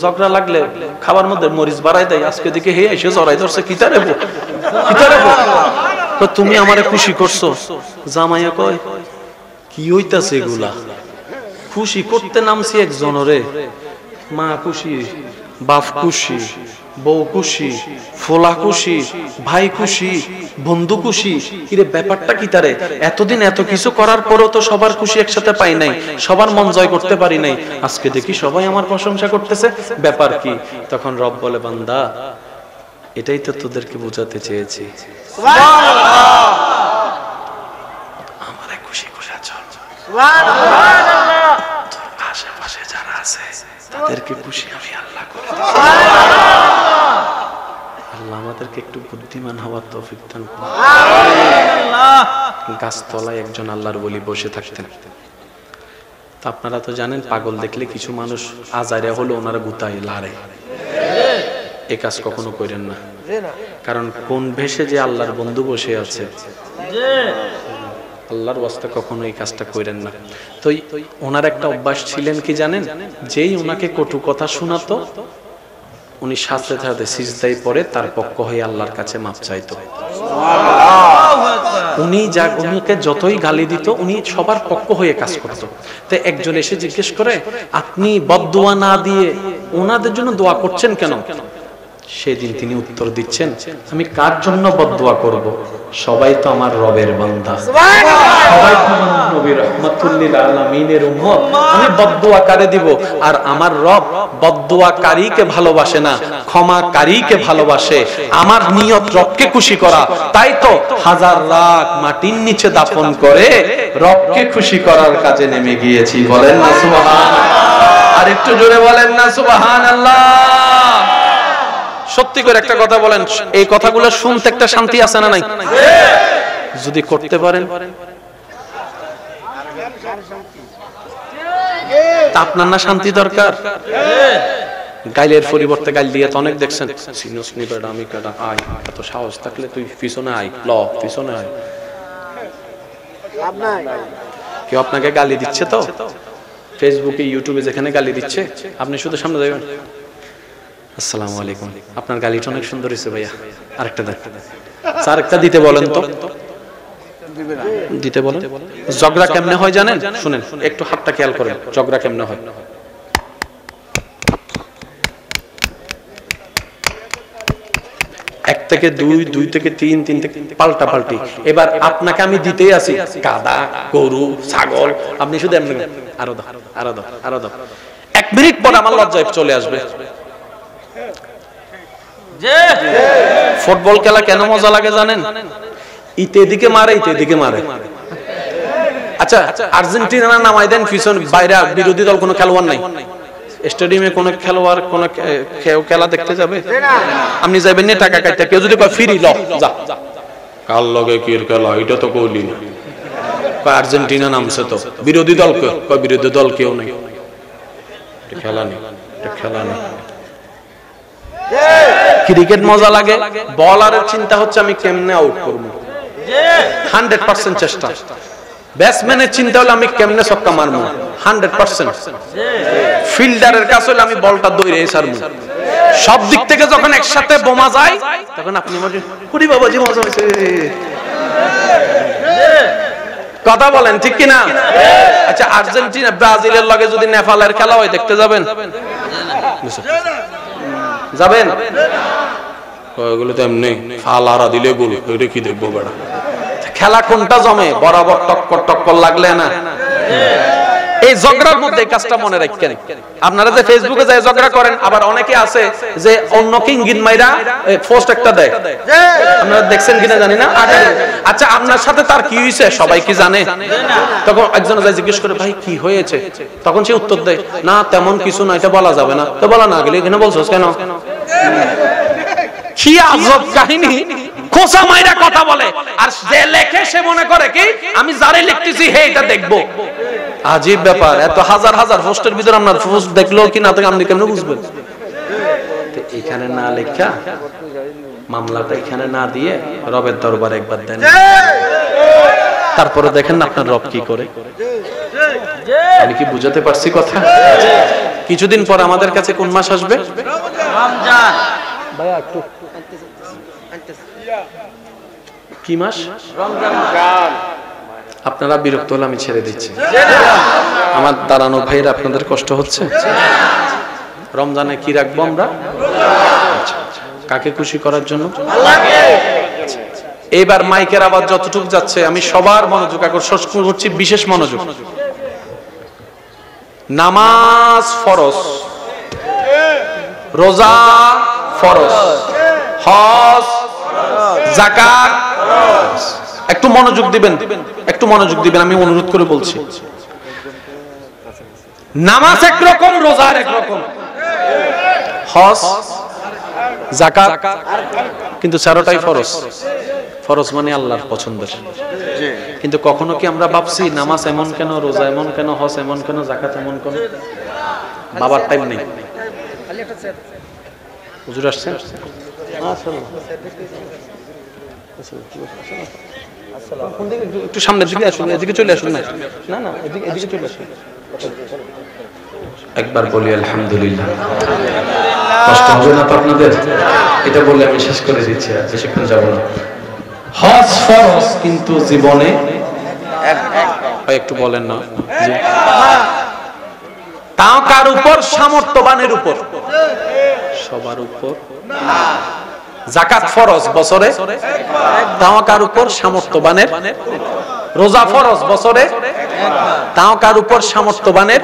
ঝগড়া লাগলে খাবার মধ্যে মরিচ বাড়াই দেয়, আজকে দেখে হে এসে জড়াই ধরছে। খিতারে বউ, খিতারে বউ, তুমি আমারে খুশি করছো। জামাইয়া কয়, কি হইতাছে এগুলা? খুশি করতে নামছি একজনরে, মা খুশি, বাপ খুশি, বউ খুশি, ফোলা খুশি, ভাই খুশি, বন্ধু খুশি। কিরে ব্যাপারটা কি তারে? এতদিন এত কিছু করার পরও তো সবার খুশি একসাথে পাই নাই, সবার মন জয় করতে পারি নাই। আজকে দেখি সবাই আমার প্রশংসা করতেছে, ব্যাপার কি? তখন রব বলে, বান্দা এটাই তো তোদেরকে বোঝাতে চেয়েছি, আমারে খুশি করে চল। তোর আশেপাশে যারা আছে তাদেরকে খুশি আমি আল্লাহ করে দিই। আল্লাহ আমাদেরকে একটু বুদ্ধিমান হওয়ার তৌফিক দান করুন। গাছতলায় একজন আল্লাহর ওলি বসে থাকতেন। তা আপনারা তো জানেন, পাগল দেখলে কিছু মানুষ আজারে হলো ওনারা গুতায় লাড়ে। এই কাজ কখনো করেন না, কারণ কোন ভেসে যে আল্লাহর বন্ধু বসে আছে, আল্লাহর ওয়াস্তে কখনো এই কাজটা করেন না। তো ওনার একটা অভ্যাস ছিলেন কি জানেন? যেই ওনাকে কটু কথা শোনাতো, উনি সাথে সাথে সিজদায় পড়ে তার পক্ষ হয়ে আল্লাহর কাছে মাপ চাইতো। উনি উনিকে যতই গালি দিত, উনি সবার পক্ষ হয়ে কাজ করত। তো একজন এসে জিজ্ঞেস করে, আপনি বদদুয়া না দিয়ে ওনাদের জন্য দোয়া করছেন কেন? সেদিন তিনি উত্তর দিচ্ছেন, আমি কার জন্য বদদুয়া করব? সবাই তো আমার রবের বান্দা, সবাই তো আমার নবী রাহমাতুল লিল আলামিনের উম্মত। আমি বদদুয়া কারে দিব? আর আমার রব বদদুয়াকারীকে ভালোবাসে না, ক্ষমাকারীকে ভালোবাসে। আমার নিয়ত রবকে খুশি করা, তাই তো হাজার লাখ মাটির নিচে দাফন করে রবকে খুশি করার কাজে নেমে গিয়েছি। বলেন না সুবহানাল্লাহ। আর একটু জোরে বলেন না সুবহানাল্লাহ। সত্যি করে একটা কথা বলেন, এই কথাগুলো শুনতে একটা শান্তি আছে না নাই? যদি করতে পারেন, আপনার না শান্তি দরকার? গাইলের পরিবর্তে গাইল দিয়ে তো অনেক দেখছেন, সিনোস নিবেড়া আমি কেডা, আয় এত সাহস থাকলে তুই পিছনে আয়, ল পিছনে আয়। কেউ আপনাকে গালি দিচ্ছে তো ফেসবুকে, ইউটিউবে, যেখানে গালি দিচ্ছে, আপনি শুধু সামনে যাবেন, আসসালামু আলাইকুম, আপনার গালিটা অনেক সুন্দর হয়েছে ভাইয়া, আরেকটা দেন, আরেকটা দিতে বলেন তো। দিতে বলেন। ঝগড়া কেমনে হয় জানেন? শুনেন, একটু হাতটা খেয়াল করেন, ঝগড়া কেমনে হয়। 1 থেকে 2, 2 থেকে 3, 3 থেকে পাল্টা পাল্টি। এবার আপনাকে আমি দিতেই আছি কাদা, গরু, ছাগল, আপনি শুধু এমনি আরো দাও, আরো দাও, আরো দাও। 1 মিনিট পর আমার লজ্জায় চলে আসবে। ফুটবল খেলা কেন মজা লাগে জানেন? ইতে দিকে মারে, ইতে দিকে মারে। আচ্ছা, আর্জেন্টিনা নামাই দেন পিছন, বাইরে বিরোধী দল কোনো খেলোয়াড় নাই, স্টেডিয়ামে কোন খেলোয়াড় কোন খেলা দেখতে যাবে? আপনি যাবেন না টাকা কাটতে, কেউ যদি কয় ফ্রি ল যা, কাল লগে কি খেলা এটা তো কইলি না, আর্জেন্টিনা নামছে তো, বিরোধী দল কয় বিরোধী দল কেউ নাই, খেলা নেই, খেলা নেই। ক্রিকেট মজা লাগে, বলারের চিন্তা হচ্ছে আমি কেমনে আউট করব, 100% চেষ্টা। ব্যাটসম্যানের চিন্তা হলো আমি কেমনে ছক্কা মারবো, 100%। ফিল্ডারের কাছে হলো আমি বলটা দৌড়ে ছাড়বো। সব দিক থেকে যখন একসাথে বোমা যায় তখন আপনি মনে কুড়ি বাবাজি মজা হয়েছে, কথা বলেন ঠিক কিনা? আচ্ছা, আর্জেন্টিনা ব্রাজিলের লগে যদি নেপালের খেলা হয় দেখতে যাবেন? যাবেন? ওইগুলো তো এমনি ফালারা দিলে গোল, ওইটা কি দেখবো বেড়া। খেলা কোনটা জমে? বরাবর টক্কর টক্কর লাগলে না। এই ঝগড়ার মধ্যে কাজটা মনে রাখেন। আপনারা যে ফেসবুকে যায় ঝগড়া করেন, আবার অনেকে আছে যে অন্যকে ইঙ্গিত মাইরা পোস্ট একটা দেয়, আপনারা দেখছেন কিনা জানি না। আচ্ছা, আপনার সাথে তার কি হয়েছে সবাই কি জানে? তখন একজন যায় জিজ্ঞেস করে, ভাই কি হয়েছে? তখন সে উত্তর দেয়, না তেমন কিছু না, এটা বলা যাবে না। তো বলা না গেলে এখানে বলছোস কেন? কি আজব কাহিনী, খোসা মাইরা কথা বলে, আর যে লেখে সে মনে করে কি আমি যারে লিখতেছি হে এটা দেখবো। আজীব ব্যাপার, এত হাজার হাজার পোস্টের ভিতরে আপনার পোস্ট দেখলো কি না আপনি কেমনে বুঝবেন? এখানে না লেখা, মামলাটা এখানে না দিয়ে রবের দরবারে একবার দেন, তারপরে দেখেন না আপনার রব কি করে। আমি কি বুঝাতে পারছি কথা? কিছুদিন পর আমাদের কাছে কোন মাস আসবে? রমজান। ভাইয়া একটু কি মাস? রমজান। আপনারা বিরক্ত হলে আমি ছেড়ে দিচ্ছি। আমার দাঁড়ানো ভাইরা আপনাদের কষ্ট হচ্ছে? রমজানে কি রাখবো আমরা? কাকে খুশি করার জন্য? এইবার মাইকের আওয়াজ যতটুকু যাচ্ছে আমি সবার মনোযোগ আকর্ষণ করছি, বিশেষ মনোযোগ। নামাজ ফরজ, রোজা ফরজ, হজ, যাকাত। একটু মনোযোগ দিবেন, একটু মনোযোগ দিবেন, আমি অনুরোধ করে বলছি। নামাজ একরকম, রোজা একরকম, হজ, যাকাত, কিন্তু চারটাই ফরজ। ফরজ মানে আল্লাহর পছন্দের। কিন্তু কখনো কি আমরা ভাবছি নামাজ এমন কেন, রোজা এমন কেন, হজ এমন কেন, যাকাত এমন কেন? বাবার টাইম নেই। হুজুর আসছেন? একটু সামনের দিকে আসুন, এদিকে চলে আসুন। না না, এদিকে চলে আসুন। একবার বলি আলহামদুলিল্লাহ। কষ্ট হবে না তো আপনাদের? এটা বলে আমি শেষ করে দিচ্ছি, বেশিক্ষণ যাব না। হজ ফরজ, কিন্তু জীবনে একটু বলেন না, তাও কার উপর? সামর্থ্যবানের উপর, সবার উপর। যাকাত ফরজ বছরে, তাও কার উপর? সামর্থ্যবানের। রোজা ফরজ বছরে, তাও কার উপর? সামর্থ্যবানের।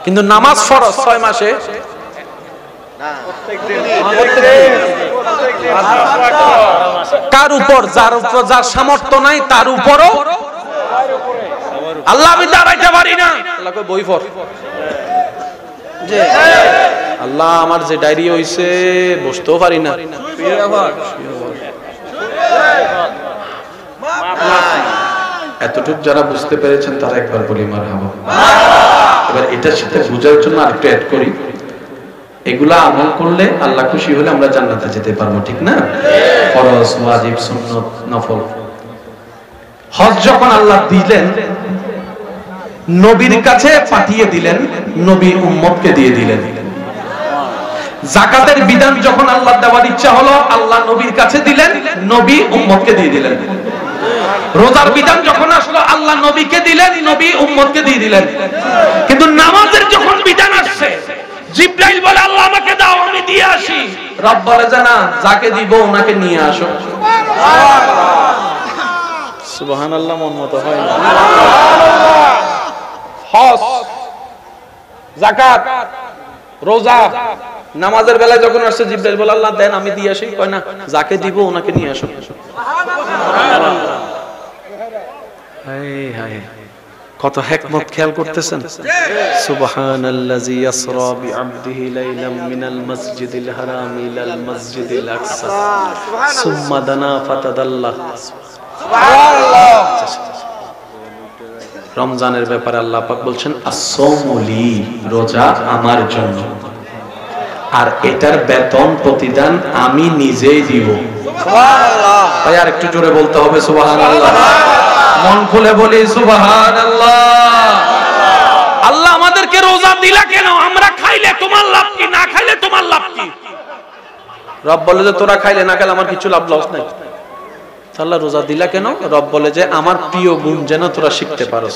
কিন্তু নামাজ ফরজ 6 মাসে। কার উপর? যার সামর্থ্য নাই তার উপরও। আল্লাহ আমি দাঁড়াইতে পারি না, আল্লাহ কই বই পড়। আল্লাহ আমার যে ডায়রি হইছে বসতেও পারি না। এতটুকু যারা বুঝতে পেরেছেন তারা একবার বলি মারহাবা। এবার এটার সাথে বুঝার জন্য আরেকটু অ্যাড করি, এগুলা আমল করলে আল্লাহ খুশি হলে আমরা জান্নাতে যেতে পারবো, ঠিক না? ফরজ, ওয়াজিব, সুন্নাত, নফল। হজ যখন আল্লাহ দিলেন, নবীর কাছে পাঠিয়ে দিলেন, নবী উম্মতকে দিয়ে দিলেন। যাকাতের বিধান যখন আল্লাহ দেওয়ার ইচ্ছা হলো, আল্লাহ নবীর কাছে দিলেন, নবী উম্মতকে দিয়ে দিলেন। রোজার বিধান যখন আসলো আল্লাহ নবীকে দিলেন, নবী উম্মতকে দিয়ে দিলেন। কিন্তু নামাজের যখন বিধান আসছে, জিবরাইল বলে আল্লাহ আমাকে দাও, আমি দিয়ে আসি। রব বলে যে না, যাকে দিব ওনাকে নিয়ে আসো। সুবহানাল্লাহ, মন মতো হয় না। হজ, যাকাত, রোজা, নামাজের বেলায় যখন আসছে জিবরাইল বলে আল্লাহ দেন, আমি দিয়ে আসি। কয় না, যাকে দিব ওনাকে নিয়ে আসো। হায় হায়, কত হিকমত খেয়াল করতেছেন। সুবহানাল্লাযী ইয়াসরা বিআবদিহি লাইলাম মিনাল মাসজিদিল হারাম ইলাল মাসজিদিল আকসা সুম্মা দানা ফাতাদাল্লা। সুবহানাল্লাহ। রমজানের ব্যাপারে আল্লাহ পাক বলছেন as-সাওমু লি, রোজা আমার জন্য, আর এটার বেতন প্রতিদান আমি নিজেই দিব। সুবহানাল্লাহ। ভাই আর একটু জোরে বলতে হবে সুবহানাল্লাহ। মন খুলে বলি সুবহানাল্লাহ। আল্লাহ আমাদেরকে রোজা দিলা কেন? আমরা খাইলে তোমার লাভ কি, না খাইলে তোমার লাভ কি? রব বলে যে তোরা খাইলে না খাইলে আমার কিছু লাভ লস নাই। আল্লাহ রোজা দিলা কেন? রব বলে যে আমার প্রিয় গুণ যেন তোরা শিখতে পারো।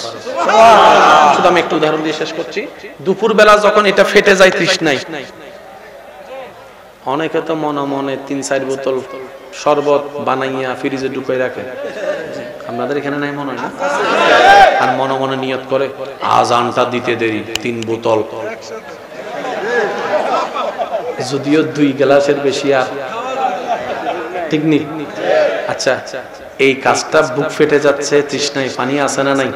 শুধু আমি একটু উদাহরণ দিয়ে শেষ করছি। দুপুর বেলা যখন এটা ফেটে যায় তৃষ্ণায়, অনেকে তো মনে মনে 3-4 বোতল শরবত বানাইয়া ফ্রিজে ঢুকাই রাখে। আপনাদের এখানে নাই মনে হয় না? আর মনে মনে নিয়ত করে আজানটা দিতে দেরি 3 বোতল, যদিও 2 গ্লাসের বেশি আর ঠিক নেই। আচ্ছা, এই কাজটা বুক ফেটে যাচ্ছে, তৃষ্ণায় পানি আছে না নাই?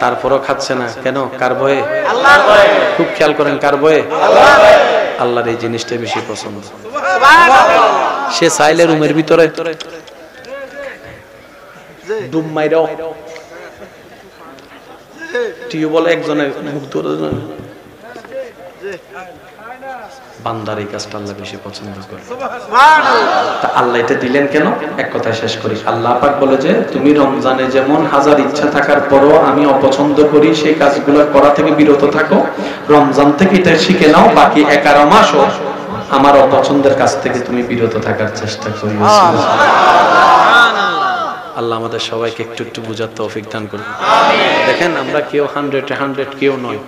তারপরও খাচ্ছে না কেন? কার ভয়ে? আল্লাহর ভয়ে। খুব খেয়াল করেন, কার ভয়ে? আল্লাহর ভয়ে। আল্লাহর এই জিনিসটা বেশি পছন্দ। সুবহানাল্লাহ। সে চাইলে রুমের ভিতরে ডুব মাইরা টিউবওয়েল একজনের মুখ ধরে, বান্দার এই কাজটা আল্লাহ বেশি পছন্দ করে। তা আল্লাহ এটা দিলেন কেন? এক কথায় শেষ করি। আল্লাহ পাক বলে যে তুমি রমজানে যেমন হাজার ইচ্ছা থাকার পরও আমি অপছন্দ করি সেই কাজগুলো করা থেকে বিরত থাকো, রমজান থেকে এটা শিখে নাও, বাকি 11 মাসও আমার অপছন্দের কাজ থেকে তুমি বিরত থাকার চেষ্টা করি। আল্লাহ আমাদের সবাইকে একটু একটু বুঝার তৌফিক দান করুন। দেখেন আমরা কেউ 100 কেউ নয়,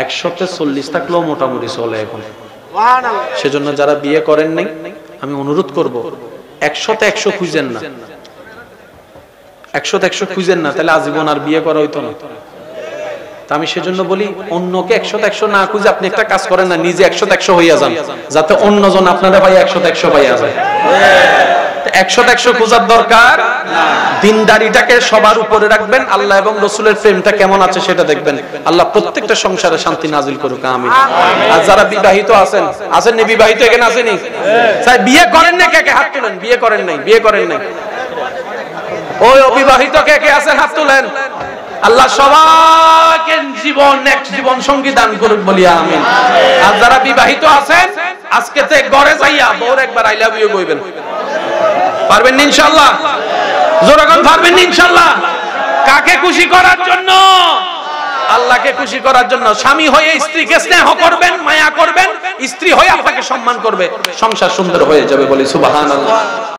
140 থাকলেও মোটামুটি চলে এখন। সেজন্য যারা বিয়ে করেন নাই, আমি অনুরোধ করব 100 খুঁজেন না, 100 খুঁজেন না, তাহলে আজীবন আর বিয়ে করা হইতো না। তা আমি সেজন্য বলি অন্যকে 100 না খুঁজে আপনি একটা কাজ করেন না, নিজে 100 হইয়া যান, যাতে অন্যজন আপনারা ভাই 100 পাইয়া যায়। 100 খোঁজার দরকার। দিনদারিটাকে সবার উপরে রাখবেন, আল্লাহ এবং রাসূলের প্রেমটা কেমন আছে সেটা দেখবেন। আল্লাহ প্রত্যেকটা সংসারে শান্তি নাজিল করুক, আমিন। আর যারা বিবাহিত আছেন, নি বিবাহিত এখানে আসেনি? স্যার বিয়ে করেন না কে কে হাত তুলেন? বিয়ে করেন নাই, বিয়ে করেন নাই। ওই অবিবাহিত কে কে আছেন হাত তুলেন। আল্লাহ সবাইকে জীবন সঙ্গী দান করুক বলি আমিন। আর যারা বিবাহিত আছেন আজকে থেকে ঘরে যাইয়া বউর একবার আই লাভ ইউ কইবেন। পারবেন ইনশাআল্লাহ? জোরে কোন পারবেন ইনশাআল্লাহ? কাকে খুশি করার জন্য? আল্লাহকে খুশি করার জন্য। স্বামী হয়ে স্ত্রীকে স্নেহ করবেন, মায়া করবেন, স্ত্রী হয়ে আপনাকে সম্মান করবে, সংসার সুন্দর হয়ে যাবে বলি সুবহানাল্লাহ।